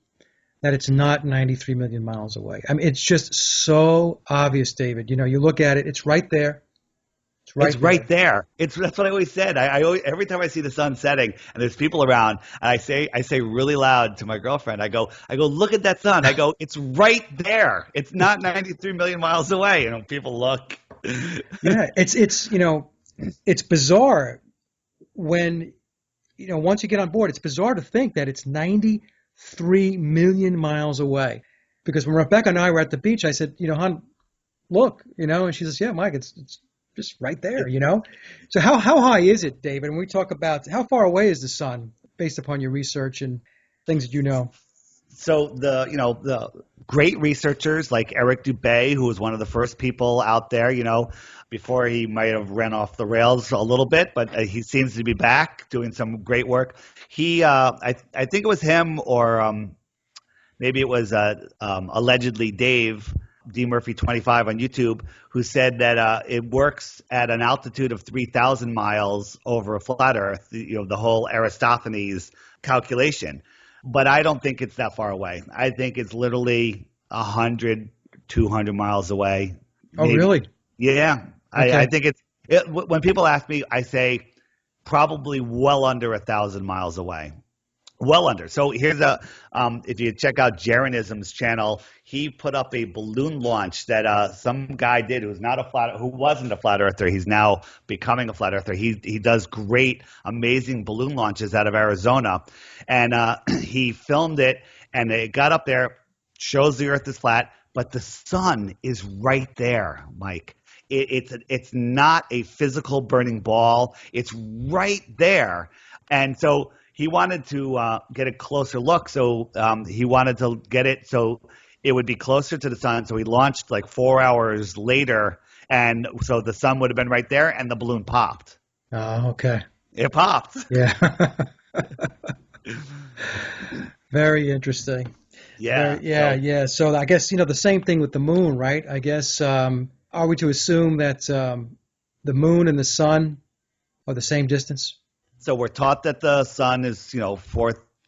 A: that it's not 93 million miles away. I mean, it's just so obvious, David. You look at it, it's right there.
B: It's right there. That's what I always said. I always, every time I see the sun setting and there's people around, and I say really loud to my girlfriend, I go, look at that sun. I go, it's right there. It's not 93 million miles away. People look.
A: Yeah, it's bizarre when, once you get on board, it's bizarre to think that it's 93 million miles away. Because when Rebecca and I were at the beach, I said, hon, look, and she says, yeah, Mike, it's just right there. So how high is it, David? When we talk about how far away is the sun based upon your research and things that you know?
B: So the great researchers like Eric Dubay, who was one of the first people out there, before he might have ran off the rails a little bit, but he seems to be back doing some great work. I think it was him or maybe it was allegedly Dave D Murphy 25 on YouTube, who said that it works at an altitude of 3,000 miles over a flat Earth. The whole Aristophanes calculation. But I don't think it's that far away. I think it's literally 100, 200 miles away.
A: Oh,
B: Maybe.
A: really?
B: Yeah.
A: Okay.
B: I think when people ask me, I say probably well under 1,000 miles away. Well under. So here's if you check out Jeranism's channel, he put up a balloon launch that some guy did who wasn't a flat earther. He's now becoming a flat earther. He does great, amazing balloon launches out of Arizona, and he filmed it, and it got up there, shows the Earth is flat, but the sun is right there, Mike. It's not a physical burning ball. It's right there, and so he wanted to get a closer look, so he wanted to get it so it would be closer to the sun. So he launched like 4 hours later, and so the sun would have been right there, and the balloon popped.
A: Oh, okay.
B: It popped.
A: Yeah. Very interesting.
B: Yeah.
A: Yeah. So I guess, the same thing with the moon, right? I guess, are we to assume that the moon and the sun are the same distance?
B: So we're taught that the sun is,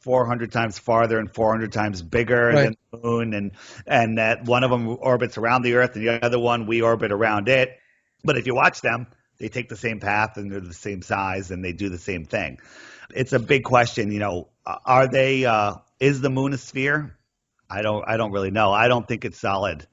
B: 400 times farther and 400 times bigger than the moon, and that one of them orbits around the Earth and the other one we orbit around it. But if you watch them, they take the same path and they're the same size and they do the same thing. It's a big question. Are they? Is the moon a sphere? I don't really know. I don't think it's solid.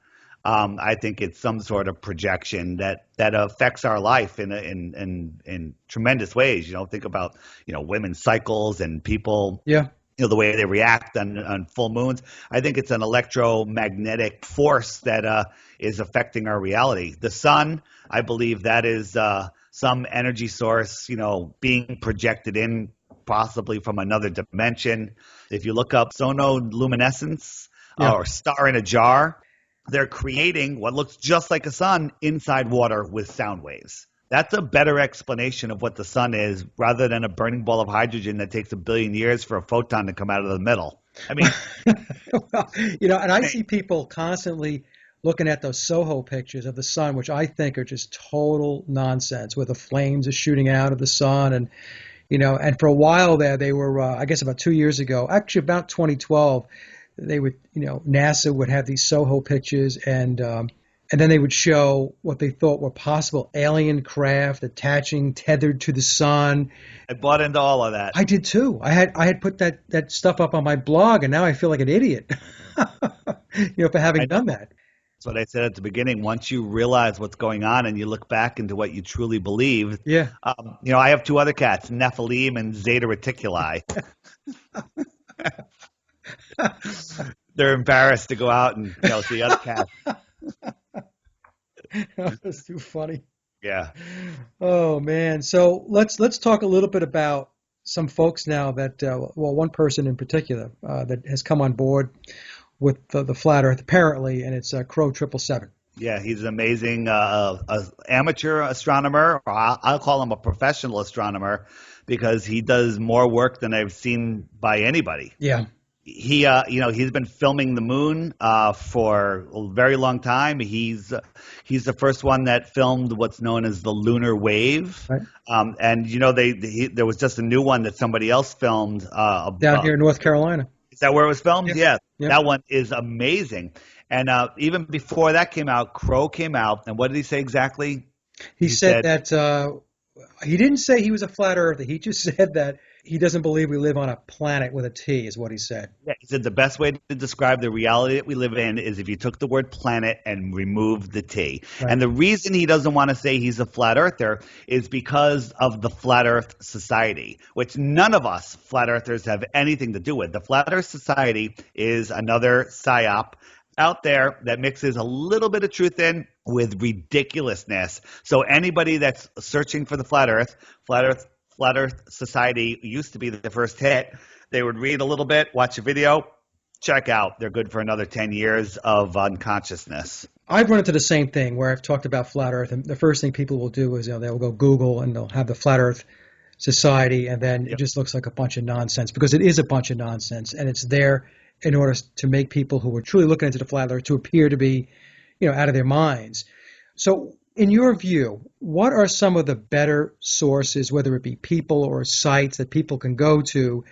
B: I think it's some sort of projection that affects our life in tremendous ways. Think about women's cycles and people.
A: Yeah.
B: The way they react on full moons. I think it's an electromagnetic force that is affecting our reality. The sun, I believe that is some energy source, being projected in possibly from another dimension. If you look up sonoluminescence or star in a jar, they're creating what looks just like a sun inside water with sound waves. That's a better explanation of what the sun is rather than a burning ball of hydrogen that takes 1 billion years for a photon to come out of the middle. I mean,
A: well, and I see people constantly looking at those Soho pictures of the sun, which I think are just total nonsense, where the flames are shooting out of the sun. And, and for a while there, they were, I guess about 2 years ago, actually about 2012, they would, NASA would have these Soho pictures, and then they would show what they thought were possible alien craft attaching, tethered to the sun.
B: I bought into all of that.
A: I did too. I had put that stuff up on my blog, and now I feel like an idiot, for having done that.
B: That's what I said at the beginning. Once you realize what's going on and you look back into what you truly believe.
A: Yeah.
B: I have 2 other cats, Nephilim and Zeta Reticuli. They're embarrassed to go out and see other cats.
A: That's too funny.
B: Yeah.
A: Oh man. So let's talk a little bit about some folks now that one person in particular that has come on board with the flat Earth apparently, and it's Crow 777.
B: Yeah, he's an amazing amateur astronomer. Or I'll call him a professional astronomer because he does more work than I've seen by anybody.
A: Yeah.
B: He's been filming the moon for a very long time. He's the first one that filmed what's known as the lunar wave.
A: Right.
B: And there was just a new one that somebody else filmed
A: down here in North Carolina.
B: Is that where it was filmed?
A: Yeah.
B: That one is amazing. And even before that came out, Crow came out, and what did he say exactly?
A: He said that he didn't say he was a flat earther. He just said that he doesn't believe we live on a planet with a T, is what he said.
B: Yeah, he said the best way to describe the reality that we live in is if you took the word planet and removed the T.
A: Right.
B: And the reason he doesn't want to say he's a flat earther is because of the Flat Earth Society, which none of us flat earthers have anything to do with. The Flat Earth Society is another psyop out there that mixes a little bit of truth in with ridiculousness. So anybody that's searching for the Flat Earth Society used to be the first hit. They would read a little bit, watch a video, check out. They're good for another 10 years of unconsciousness.
A: I've run into the same thing where I've talked about flat Earth, and the first thing people will do is they'll go Google and they'll have the Flat Earth Society, and then it
B: Yep.
A: just looks like a bunch of nonsense because it is a bunch of nonsense, and it's there in order to make people who are truly looking into the flat Earth to appear to be, out of their minds. So, in your view, what are some of the better sources, whether it be people or sites that people can go to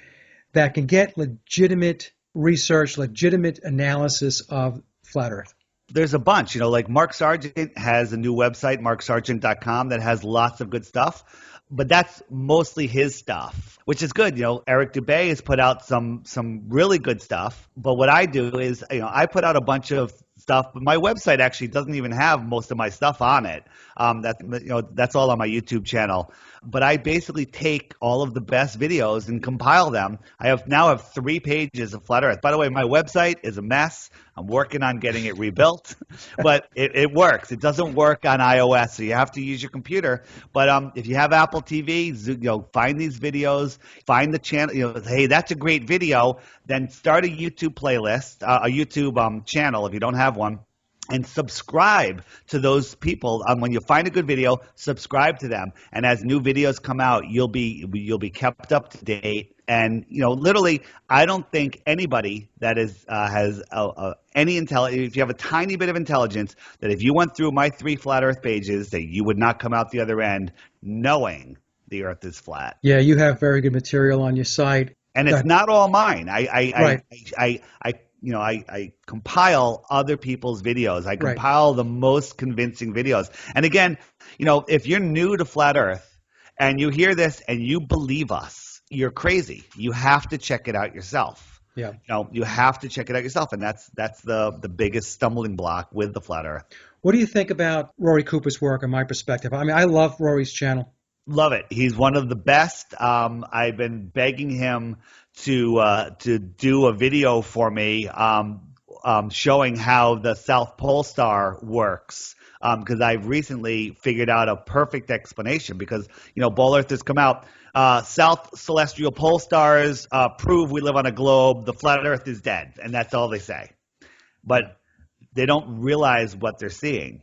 A: that can get legitimate research, legitimate analysis of flat Earth?
B: There's a bunch, like Mark Sargent has a new website, marksargent.com, that has lots of good stuff. But that's mostly his stuff, which is good. Eric Dubay has put out some really good stuff. But what I do is, I put out a bunch of stuff, but my website actually doesn't even have most of my stuff on it. That's all on my YouTube channel. But I basically take all of the best videos and compile them. I now have 3 pages of flat Earth. By the way, my website is a mess. I'm working on getting it rebuilt, but it works. It doesn't work on iOS, so you have to use your computer. But if you have Apple TV, find these videos, find the channel. Hey, that's a great video. Then start a YouTube playlist, a YouTube channel if you don't have one. And subscribe to those people. When you find a good video, subscribe to them. And as new videos come out, you'll be kept up to date. And literally, I don't think anybody that has any intelligence, if you have a tiny bit of intelligence, that if you went through my 3 flat Earth pages, that you would not come out the other end knowing the Earth is flat.
A: Yeah, you have very good material on your site.
B: And it's not all mine.
A: Right.
B: I compile other people's videos. I
A: Right.
B: compile the most convincing videos. And again, if you're new to flat Earth and you hear this and you believe us, you're crazy. You have to check it out yourself.
A: Yeah.
B: You have to check it out yourself. And that's the biggest stumbling block with the flat Earth.
A: What do you think about Rory Cooper's work, in my perspective? I mean, I love Rory's channel.
B: Love it. He's one of the best. I've been begging him to do a video for me showing how the South Pole Star works, because I've recently figured out a perfect explanation. Because Ball Earthers come out, South Celestial Pole Stars prove we live on a globe. The flat Earth is dead, and that's all they say. But they don't realize what they're seeing.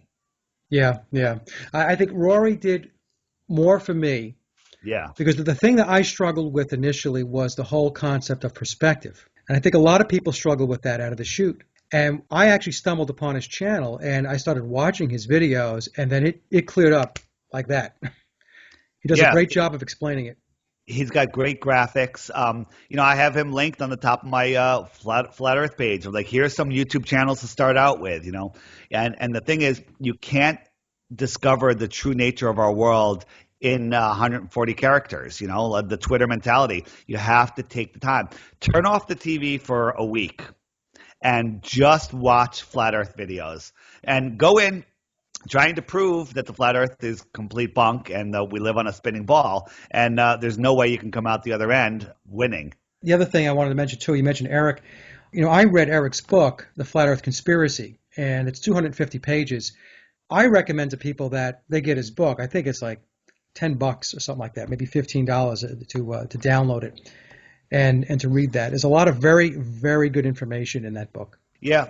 A: Yeah, yeah. I think Rory did more for me.
B: Yeah.
A: Because the thing that I struggled with initially was the whole concept of perspective. And I think a lot of people struggle with that out of the chute. And I actually stumbled upon his channel and I started watching his videos, and then it cleared up like that. He does a great job of explaining it.
B: He's got great graphics. I have him linked on the top of my flat Earth page. Like, here's some YouTube channels to start out with, And the thing is, you can't discover the true nature of our world in 140 characters, the Twitter mentality. You have to take the time. Turn off the TV for a week and just watch flat Earth videos and go in trying to prove that the flat Earth is complete bunk and we live on a spinning ball. And there's no way you can come out the other end winning.
A: The other thing I wanted to mention too, you mentioned Eric. I read Eric's book, The Flat Earth Conspiracy, and it's 250 pages. I recommend to people that they get his book. I think it's like $10 or something like that, maybe $15 to download it and to read that. There's a lot of very, very good information in that book.
B: Yeah,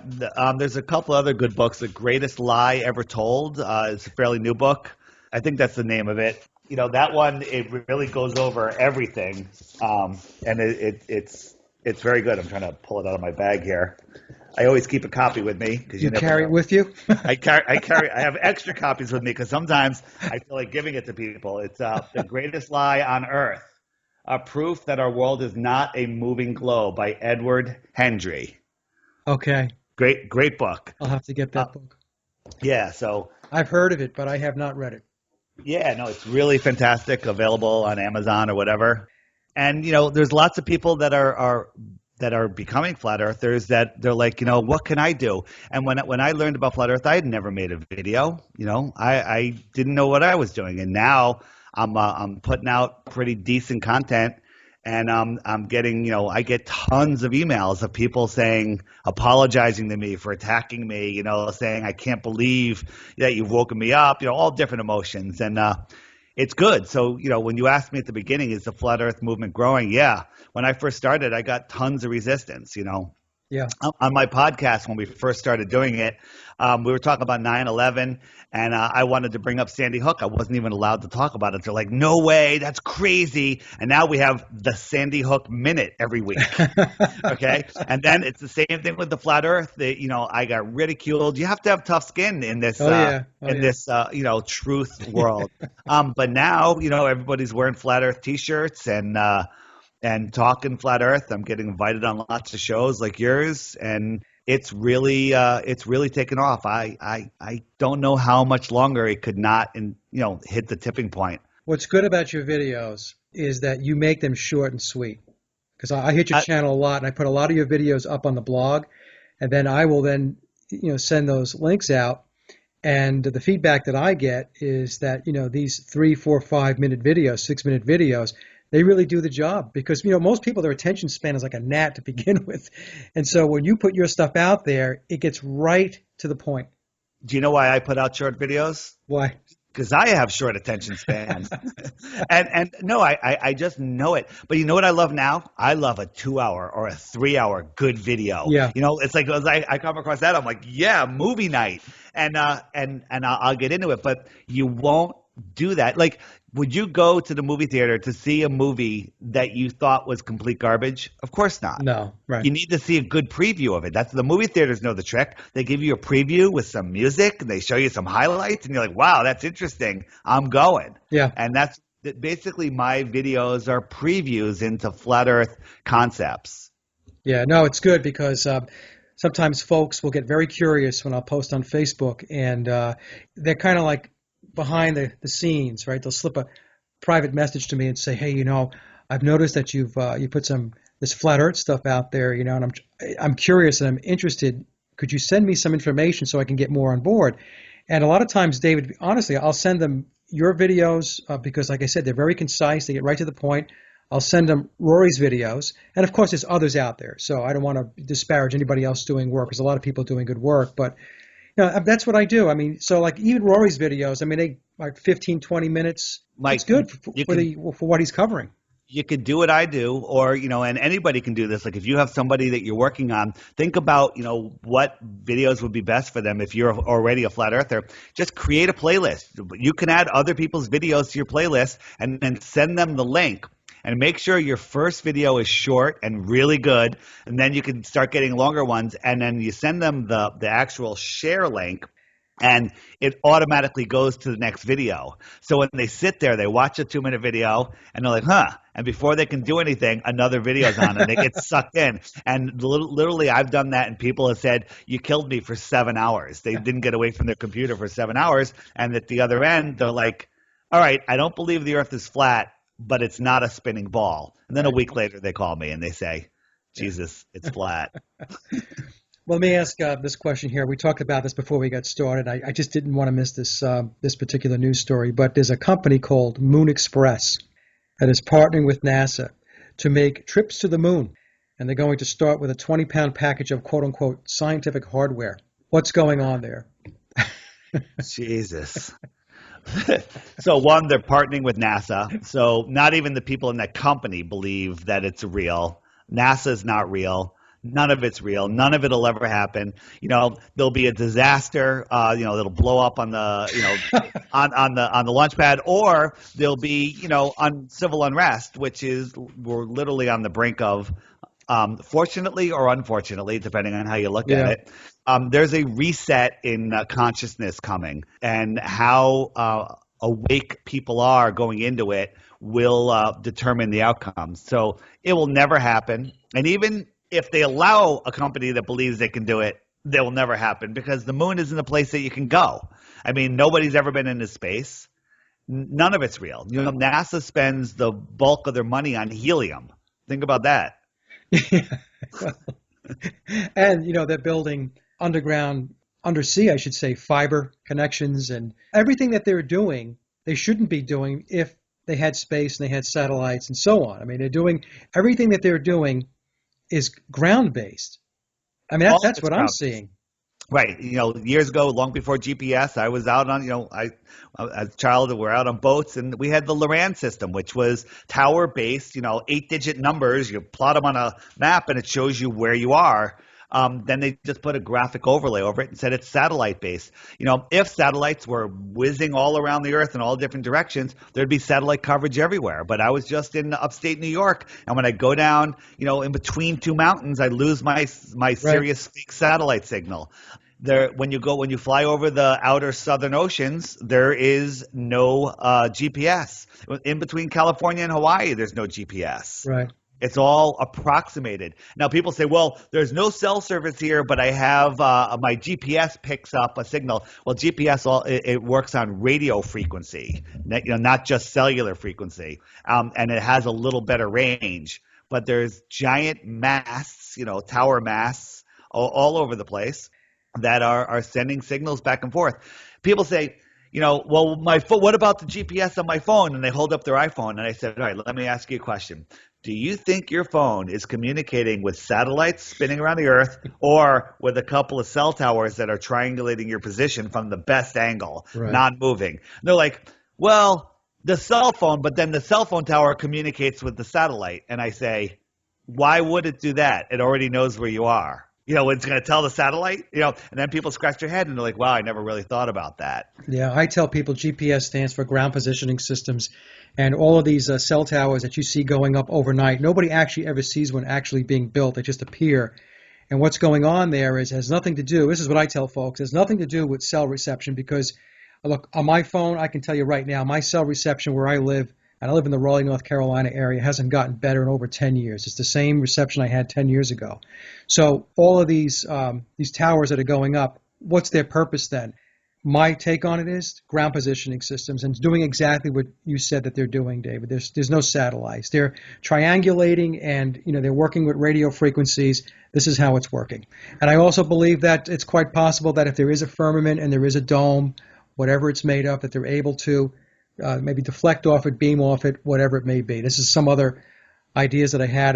B: there's a couple other good books. The Greatest Lie Ever Told is a fairly new book. I think that's the name of it. That one, it really goes over everything, and it's very good. I'm trying to pull it out of my bag here. I always keep a copy with me because
A: you carry it with you.
B: I have extra copies with me because sometimes I feel like giving it to people. It's The Greatest Lie on Earth, a proof that our world is not a moving globe by Edward Hendry.
A: Okay.
B: Great book.
A: I'll have to get that book.
B: Yeah, so
A: I've heard of it, but I have not read it.
B: Yeah, no, it's really fantastic. Available on Amazon or whatever. And there's lots of people that are becoming flat earthers that they're like, what can I do? And when I learned about flat earth, I had never made a video. I didn't know what I was doing, and now I'm putting out pretty decent content. And I'm getting, I get tons of emails of people saying, apologizing to me for attacking me, saying, I can't believe that you've woken me up, all different emotions. And it's good. So, when you asked me at the beginning, is the flat earth movement growing? Yeah. When I first started, I got tons of resistance,
A: Yeah.
B: On my podcast when we first started doing it. We were talking about 9/11, and I wanted to bring up Sandy Hook. I wasn't even allowed to talk about it. They're like, no way, that's crazy. And now we have the Sandy Hook Minute every week. Okay. And then it's the same thing with the flat earth. I got ridiculed. You have to have tough skin in this,
A: Oh yeah. Oh,
B: in
A: yeah.
B: this, truth world. But now, everybody's wearing flat earth t-shirts and talking flat earth. I'm getting invited on lots of shows like yours, and it's really taken off. I don't know how much longer it could not hit the tipping point.
A: What's good about your videos is that you make them short and sweet. Because I hit your channel a lot, and I put a lot of your videos up on the blog, and then I will then send those links out. And the feedback that I get is that these 3, 4, 5 minute videos, 6 minute videos, they really do the job, because most people, their attention span is like a gnat to begin with, and so when you put your stuff out there, it gets right to the point.
B: Do you know why I put out short videos?
A: Why?
B: Because I have short attention spans. and no, I just know it. But you know what I love now? I love a 2 hour or a 3 hour good video.
A: Yeah.
B: It's like I come across that, I'm like, yeah, movie night. And I'll get into it. But you won't do that. Like, would you go to the movie theater to see a movie that you thought was complete garbage? Of course not.
A: No, right.
B: You need to see a good preview of it. That's the movie theaters know the trick. They give you a preview with some music, and they show you some highlights, and you're like, wow, that's interesting. I'm going.
A: Yeah.
B: And that's basically my videos are previews into flat earth concepts.
A: Yeah, no, it's good because sometimes folks will get very curious when I'll post on Facebook, and they're kind of like behind the scenes, right? They'll slip a private message to me and say, hey, I've noticed that you put this flat earth stuff out there, and I'm curious and I'm interested. Could you send me some information so I can get more on board? And a lot of times, David, honestly, I'll send them your videos because, like I said, they're very concise. They get right to the point. I'll send them Rory's videos. And, of course, there's others out there. So I don't want to disparage anybody else doing work. There's a lot of people doing good work. But that's what I do. I mean, so like even Rory's videos, I mean, they like 15, 20 minutes.
B: Mike,
A: it's good for what he's covering.
B: You could do what I do, or, and anybody can do this. Like if you have somebody that you're working on, think about, what videos would be best for them. If you're already a flat earther, just create a playlist. You can add other people's videos to your playlist and then send them the link. And make sure your first video is short and really good, and then you can start getting longer ones, and then you send them the actual share link, and it automatically goes to the next video. So when they sit there, they watch a 2-minute video, and they're like, huh. And before they can do anything, another video's on, and they get sucked in. And literally, I've done that, and people have said, you killed me for 7 hours. They didn't get away from their computer for 7 hours, and at the other end, they're like, all right, I don't believe the earth is flat, but it's not a spinning ball. And then a week later, they call me and they say, Jesus, it's flat.
A: Well, let me ask this question here. We talked about this before we got started. I just didn't want to miss this particular news story, but there's a company called Moon Express that is partnering with NASA to make trips to the moon. And they're going to start with a 20-pound package of quote-unquote scientific hardware. What's going on there?
B: Jesus. So one, they're partnering with NASA. So not even the people in that company believe that it's real. NASA's not real. None of it's real. None of it'll ever happen. There'll be a disaster. That'll blow up on the, on the launch pad, or there'll be, civil unrest, which is we're literally on the brink of. Fortunately or unfortunately, depending on how you look at it, there's a reset in consciousness coming, and how awake people are going into it will determine the outcome. So it will never happen. And even if they allow a company that believes they can do it, they will never happen, because the moon isn't a place that you can go. I mean, nobody's ever been into space. None of it's real. NASA spends the bulk of their money on helium. Think about that.
A: Yeah. Well, and they're building underground, undersea, I should say, fiber connections and everything that they're doing, they shouldn't be doing if they had space and they had satellites and so on. I mean, they're doing everything that they're doing is ground based. I mean,
B: All of
A: that's
B: it's
A: what I'm
B: ground based.
A: seeing.
B: Right. Years ago, long before GPS, I was out on, as a child, we're out on boats and we had the Loran system, which was tower based, 8-digit numbers. You plot them on a map and it shows you where you are. Then they just put a graphic overlay over it and said it's satellite based. If satellites were whizzing all around the earth in all different directions, there'd be satellite coverage everywhere. But I was just in upstate New York, and when I go down, in between two mountains, I lose my
A: Right.
B: Sirius fake satellite signal. When you fly over the outer southern oceans, there is no GPS. In between California and Hawaii, there's no GPS.
A: Right.
B: It's all approximated. Now, people say, well, there's no cell service here, but I have my GPS picks up a signal. Well, GPS, it works on radio frequency, not just cellular frequency, and it has a little better range. But there's giant masts, tower masts all over the place that are sending signals back and forth. People say, well, what about the GPS on my phone? And they hold up their iPhone, and I said, all right, let me ask you a question. Do you think your phone is communicating with satellites spinning around the Earth or with a couple of cell towers that are triangulating your position from the best angle,
A: Right.
B: non-moving? And they're like, well, the cell phone, but then the cell phone tower communicates with the satellite. And I say, why would it do that? It already knows where you are. It's going to tell the satellite, and then people scratch their head and they're like, wow, I never really thought about that.
A: Yeah, I tell people GPS stands for ground positioning systems, and all of these cell towers that you see going up overnight, nobody actually ever sees one actually being built. They just appear. And what's going on there has nothing to do, this is what I tell folks, has nothing to do with cell reception because, look, on my phone, I can tell you right now, my cell reception where I live, and I live in the Raleigh, North Carolina area, hasn't gotten better in over 10 years. It's the same reception I had 10 years ago. So all of these towers that are going up, what's their purpose then? My take on it is ground positioning systems and doing exactly what you said that they're doing, David. There's no satellites. They're triangulating and they're working with radio frequencies. This is how it's working. And I also believe that it's quite possible that if there is a firmament and there is a dome, whatever it's made of, that they're able to maybe deflect off it, beam off it, whatever it may be. This is some other ideas that I had,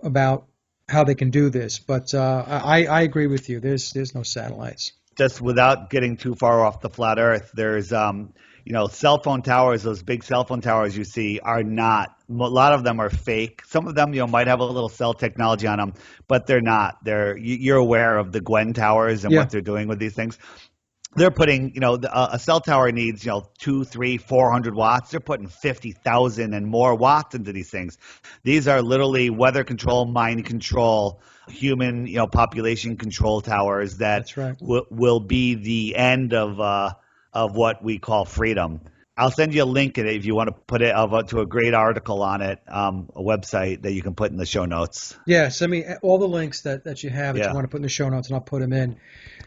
A: about how they can do this. But I agree with you. There's no satellites.
B: Just without getting too far off the flat Earth, there's cell phone towers. Those big cell phone towers you see are not. A lot of them are fake. Some of them might have a little cell technology on them, but they're not. You're aware of the Gwen towers and
A: Yeah.
B: what they're doing with these things. They're putting, a cell tower needs, 2, 3, 400 watts. They're putting 50,000 and more watts into these things. These are literally weather control, mind control, human, population control towers that
A: That's right.
B: will be the end of what we call freedom. I'll send you a link if you want to put it to a great article on it, a website that you can put in the show notes.
A: Yeah, send me all the links that you have that
B: Yeah.
A: you want to put in the show notes, and I'll put them in.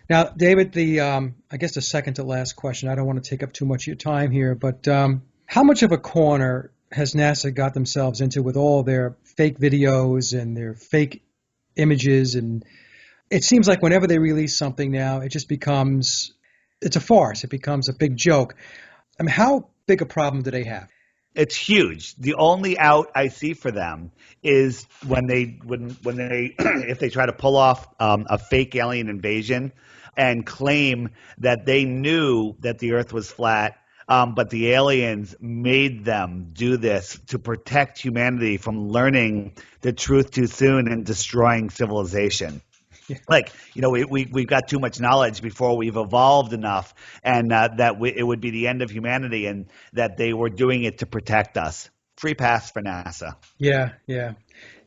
A: Now, David, I guess the second to last question, I don't want to take up too much of your time here, but how much of a corner has NASA got themselves into with all their fake videos and their fake images? And it seems like whenever they release something now, it just becomes, it's a farce. It becomes a big joke. I mean, how big a problem do they have?
B: It's huge. The only out I see for them is when they if they try to pull off a fake alien invasion and claim that they knew that the Earth was flat, but the aliens made them do this to protect humanity from learning the truth too soon and destroying civilization.
A: Yeah.
B: Like, we've got too much knowledge before we've evolved enough, and it would be the end of humanity, and that they were doing it to protect us. Free pass for NASA.
A: Yeah.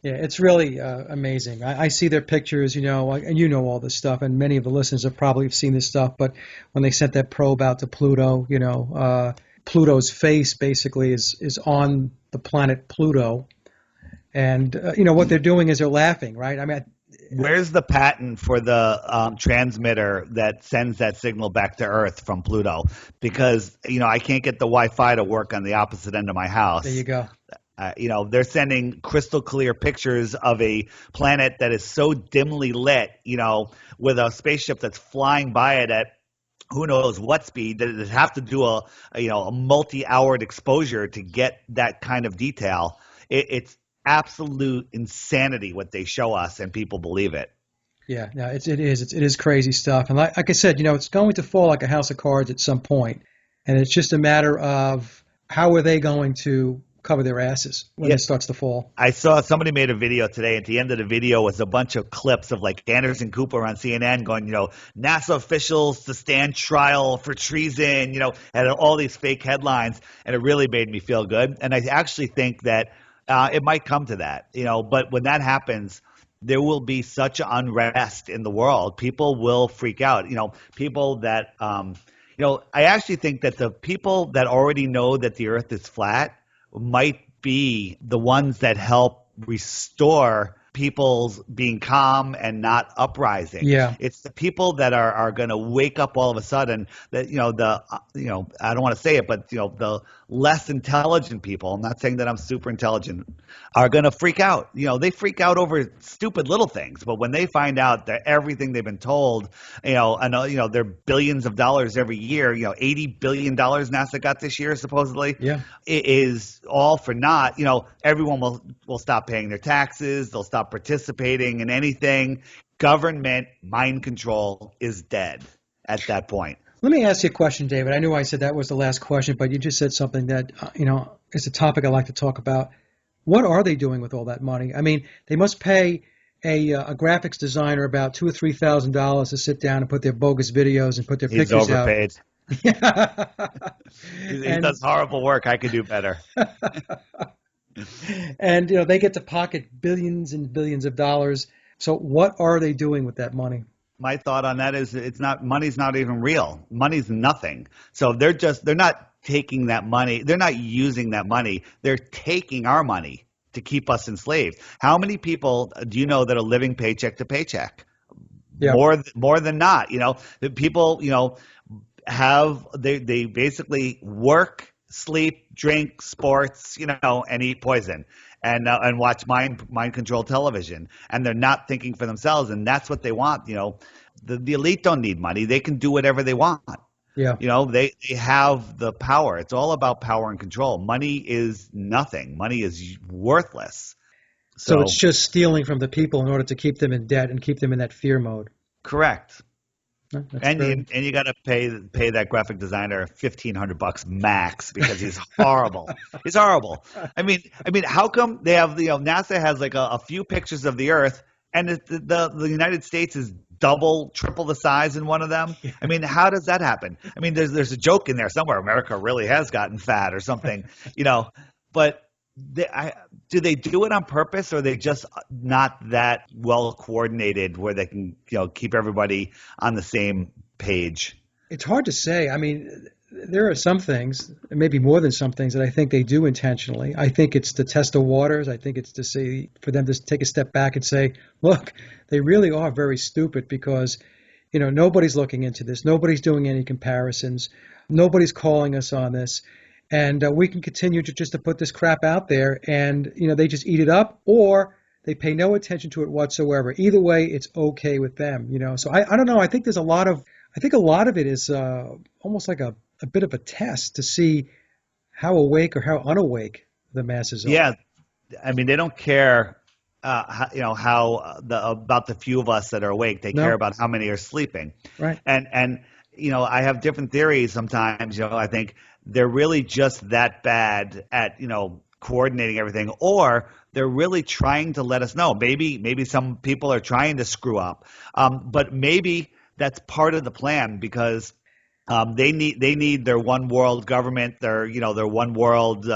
A: It's really amazing. I see their pictures, and all this stuff, and many of the listeners have probably seen this stuff. But when they sent that probe out to Pluto, Pluto's face basically is on the planet Pluto, and what they're doing is they're laughing, right? I mean,
B: Where's the patent for the transmitter that sends that signal back to Earth from Pluto? Because I can't get the Wi-Fi to work on the opposite end of my
A: There you
B: house.
A: go.
B: They're sending crystal clear pictures of a planet that is so dimly lit, with a spaceship that's flying by it at who knows what speed, that it have to do a multi-houred exposure to get that kind of detail. It's absolute insanity what they show us, and people believe it.
A: Yeah, no, it is crazy stuff. And like I said, it's going to fall like a house of cards at some point, and it's just a matter of how are they going to cover their asses when
B: Yeah,
A: this starts to fall.
B: I saw somebody made a video today. At the end of the video was a bunch of clips of like Anderson Cooper on CNN going, NASA officials to stand trial for treason, and all these fake headlines, and it really made me feel good. And I actually think that it might come to that, But when that happens, there will be such unrest in the world. People will freak out. People that, I actually think that the people that already know that the Earth is flat might be the ones that help restore people's being calm and not uprising.
A: Yeah,
B: It's the people that are going to wake up all of a sudden that I don't want to say it, but the less intelligent people. I'm not saying that I'm super intelligent, are going to freak out. They freak out over stupid little things, but when they find out that everything they've been told, and they're billions of dollars every year, $80 billion NASA got this year supposedly,
A: yeah.
B: it is all for naught. Everyone will stop paying their taxes. They'll stop participating in anything. Government mind control is dead at that point.
A: Let me ask you a question, David. I knew I said that was the last question, but you just said something that is a topic I like to talk about. What are they doing with all that money? I mean, they must pay a graphics designer about $2,000 or $3,000 to sit down and put their bogus videos and put their
B: He's
A: pictures out.
B: overpaid. He
A: And
B: does horrible work. I could do better.
A: and they get to pocket billions and billions of dollars. So what are they doing with that money?
B: My thought on that is it's not money's not even real. Money's nothing. So they're not taking that money. They're not using that money. They're taking our money to keep us enslaved. How many people do you know that are living paycheck to paycheck?
A: Yeah,
B: More than not. The people, they basically work, sleep, drink, sports, and eat poison and watch mind control television, and they're not thinking for themselves, and that's what they want. The elite don't need money; they can do whatever they want.
A: yeah.
B: They have the power. It's all about power and control. Money is nothing. Money is worthless.
A: So
B: So
A: it's just stealing from the people in order to keep them in debt and keep them in that fear mode.
B: correct.
A: Huh, that's
B: And
A: very,
B: you got to pay that graphic designer $1,500 max because he's horrible. He's horrible. I mean, how come they have NASA has like a few pictures of the Earth, and the United States is double, triple the size in one of them? I mean, how does that happen? I mean, there's a joke in there somewhere. America really has gotten fat or something, but do they do it on purpose, or are they just not that well coordinated where they can keep everybody on the same page?
A: it's hard to say. I mean, there are some things, maybe more than some things, that I think they do intentionally. I think it's to test the waters. I think it's to say for them to take a step back and say, look, they really are very stupid because, nobody's looking into this. Nobody's doing any comparisons. Nobody's calling us on this. And we can continue to just to put this crap out there and, they just eat it up or they pay no attention to it whatsoever. Either way, it's okay with them. So I don't know. I think a lot of it is almost like a bit of a test to see how awake or how unawake the masses are.
B: Yeah, I mean, they don't care, how about the few of us that are awake. They care
A: No,
B: about how many are sleeping,
A: right.
B: and I have different theories sometimes. I think they're really just that bad at coordinating everything, or they're really trying to let us know. Maybe some people are trying to screw up, but maybe that's part of the plan because they need their one world government, their one world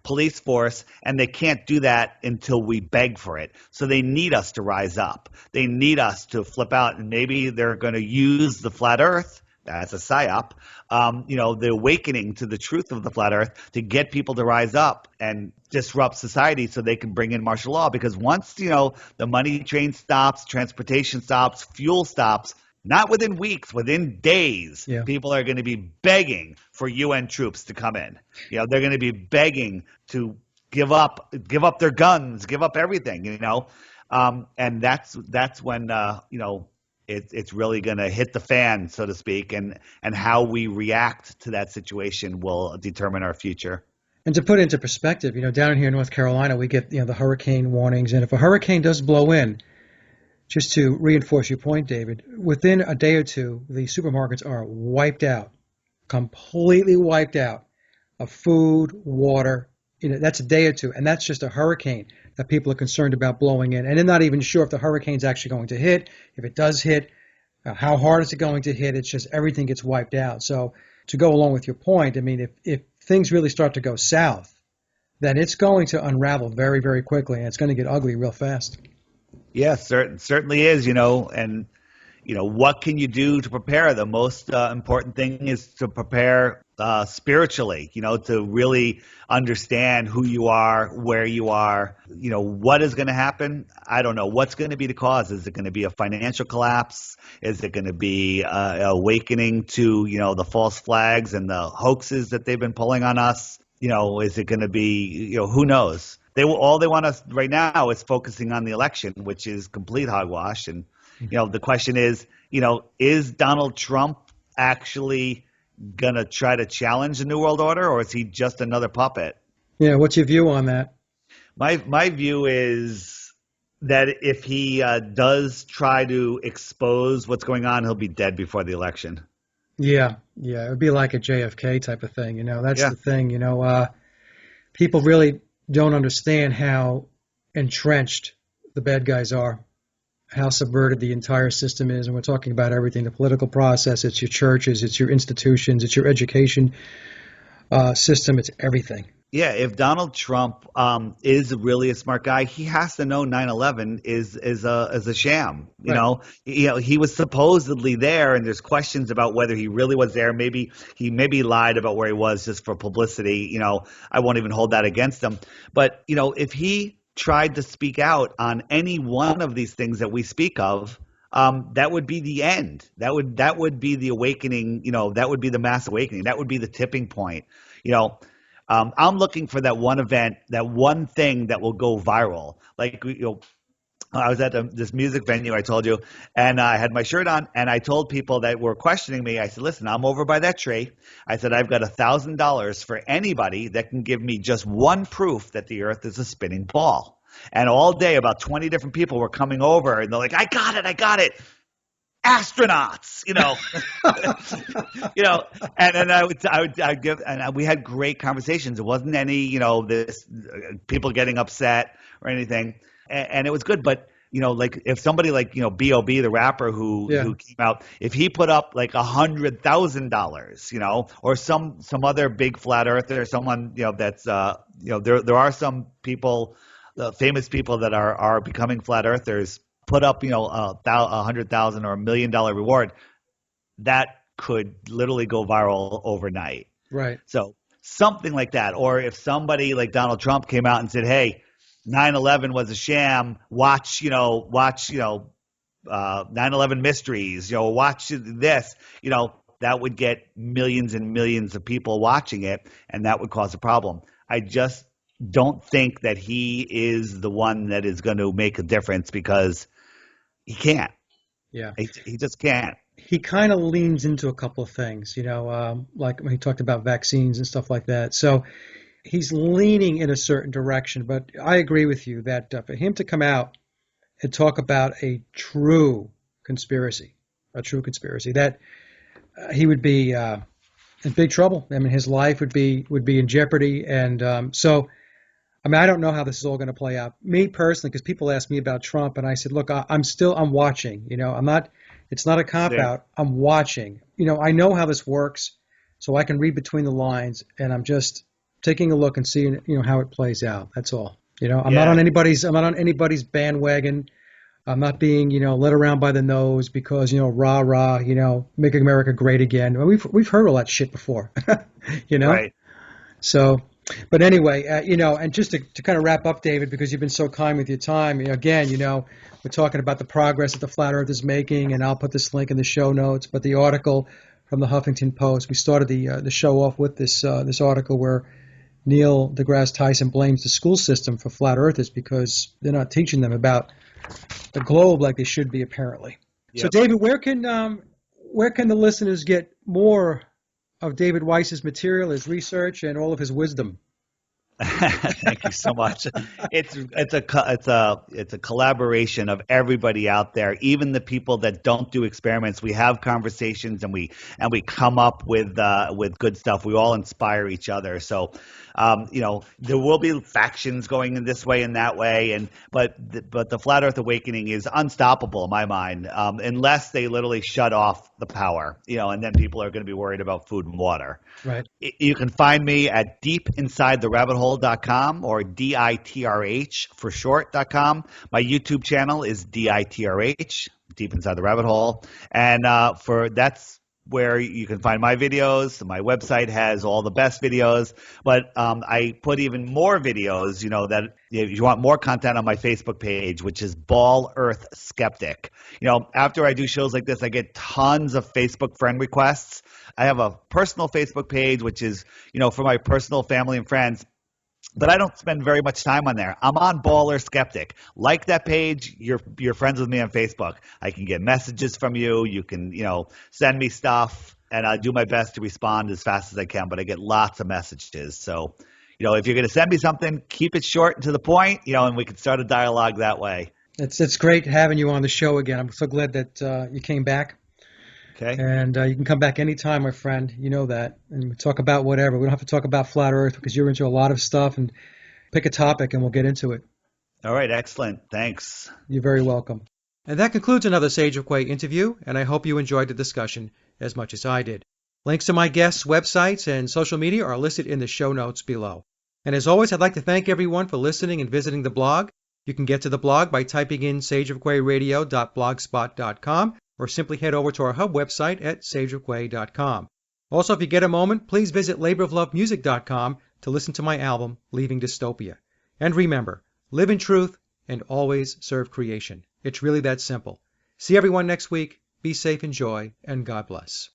B: police force, and they can't do that until we beg for it. So they need us to rise up. They need us to flip out, and maybe they're going to use the flat Earth as a psyop, the awakening to the truth of the flat Earth to get people to rise up and disrupt society so they can bring in martial law. Because once, the money train stops, transportation stops, fuel stops, not within weeks, within days,
A: Yeah.
B: people are going to be begging for UN troops to come in. They're going to be begging to give up their guns, give up everything, and that's when it's really going to hit the fan, so to speak, and how we react to that situation will determine our future.
A: And to put it into perspective, down here in North Carolina, we get, the hurricane warnings. And if a hurricane does blow in, just to reinforce your point, David, within a day or two, the supermarkets are wiped out, completely wiped out of food, water. That's a day or two. And that's just a hurricane that people are concerned about blowing in. And they're not even sure if the hurricane's actually going to hit. If it does hit, how hard is it going to hit? It's just everything gets wiped out. So to go along with your point, I mean, if things really start to go south, then it's going to unravel very, very quickly, and it's going to get ugly real fast.
B: Yeah, certainly is, and what can you do to prepare? The most important thing is to prepare spiritually, to really understand who you are, where you are, what is going to happen. I don't know. What's going to be the cause? Is it going to be a financial collapse? Is it going to be awakening to, the false flags and the hoaxes that they've been pulling on us? Is it going to be, who knows? All they want us right now is focusing on the election, which is complete hogwash. And, the question is Donald Trump actually going to try to challenge the New World Order, or is he just another puppet?
A: Yeah, what's your view on that?
B: My view is that if he does try to expose what's going on, he'll be dead before the election.
A: Yeah, it would be like a JFK type of thing. That's
B: Yeah.
A: the thing. People really don't understand how entrenched the bad guys are, how subverted the entire system is. And we're talking about everything, the political process, it's your churches, it's your institutions, it's your education system, it's everything.
B: Yeah, if Donald Trump is really a smart guy, he has to know 9/11 is a sham. He was supposedly there, and there's questions about whether he really was there. Maybe he lied about where he was just for publicity. I won't even hold that against him. But if he tried to speak out on any one of these things that we speak of, that would be the end. That would be the awakening. That would be the mass awakening. That would be the tipping point. I'm looking for that one event, that one thing that will go viral. Like, I was at this music venue, I told you, and I had my shirt on, and I told people that were questioning me, I said, listen, I'm over by that tree. I said, I've got $1,000 for anybody that can give me just one proof that the earth is a spinning ball. And all day, about 20 different people were coming over, and they're like, I got it. Astronauts, and then I would give, and we had great conversations. It wasn't any, this people getting upset or anything, and it was good. But like if somebody like B.O.B. the rapper who came out, if he put up like $100,000, or some other big flat earther, someone that's there are some people, famous people that are becoming flat earthers, put up, $100,000 or $1 million reward, that could literally go viral overnight.
A: Right.
B: So something like that. Or if somebody like Donald Trump came out and said, hey, 9/11 was a sham, watch 9/11 mysteries, watch this, that would get millions and millions of people watching it, and that would cause a problem. I just don't think that he is the one that is going to make a difference, because he can't.
A: Yeah.
B: He just can't.
A: He kind of leans into a couple of things, like when he talked about vaccines and stuff like that. So he's leaning in a certain direction. But I agree with you that for him to come out and talk about a true conspiracy, that he would be in big trouble. I mean, his life would be in jeopardy. And so I mean, I don't know how this is all going to play out. Me personally, because people ask me about Trump, and I said, look, I'm watching. It's not a cop out. I'm watching. I know how this works, so I can read between the lines, and I'm just taking a look and seeing, how it plays out. That's all. I'm not on anybody's bandwagon. I'm not being, led around by the nose because, rah rah, making America great again. Well, we've heard all that shit before, you know.
B: Right.
A: So, but anyway, and just to kind of wrap up, David, because you've been so kind with your time. Again, we're talking about the progress that the Flat Earth is making, and I'll put this link in the show notes. But the article from the Huffington Post, we started the show off with this article where Neil deGrasse Tyson blames the school system for flat earthers because they're not teaching them about the globe like they should be, apparently. So,
B: Yep.
A: David, where can the listeners get more of David Weiss's material, his research, and all of his wisdom?
B: Thank you so much. It's a collaboration of everybody out there, even the people that don't do experiments. We have conversations and we come up with good stuff. We all inspire each other. So, there will be factions going in this way and that way, but the Flat Earth Awakening is unstoppable in my mind, unless they literally shut off the power. And then people are going to be worried about food and water.
A: Right.
B: You can find me at deepinsidetherabbithole.com or DITRH for short.com. My YouTube channel is DITRH, Deep Inside the Rabbit Hole. And that's where you can find my videos. My website has all the best videos, but I put even more videos, that if you want more content on my Facebook page, which is Ball Earth Skeptic. After I do shows like this, I get tons of Facebook friend requests. I have a personal Facebook page, which is, for my personal family and friends, but I don't spend very much time on there. I'm on Baller Skeptic. Like that page, you're friends with me on Facebook. I can get messages from you. You can, send me stuff, and I do my best to respond as fast as I can, but I get lots of messages. So, if you're going to send me something, keep it short and to the point, and we can start a dialogue that way.
A: It's great having you on the show again. I'm so glad that you came back.
B: Okay.
A: And you can come back anytime, my friend. You know that. And we talk about whatever. We don't have to talk about flat Earth because you're into a lot of stuff. And pick a topic and we'll get into it.
B: All right. Excellent. Thanks.
A: You're very welcome. And that concludes another Sage of Quay interview. And I hope you enjoyed the discussion as much as I did. Links to my guests' websites and social media are listed in the show notes below. And as always, I'd like to thank everyone for listening and visiting the blog. You can get to the blog by typing in sageofquayradio.blogspot.com. or simply head over to our hub website at sageofquay.com. Also, if you get a moment, please visit laboroflovemusic.com to listen to my album, Leaving Dystopia. And remember, live in truth and always serve creation. It's really that simple. See everyone next week. Be safe, enjoy, and God bless.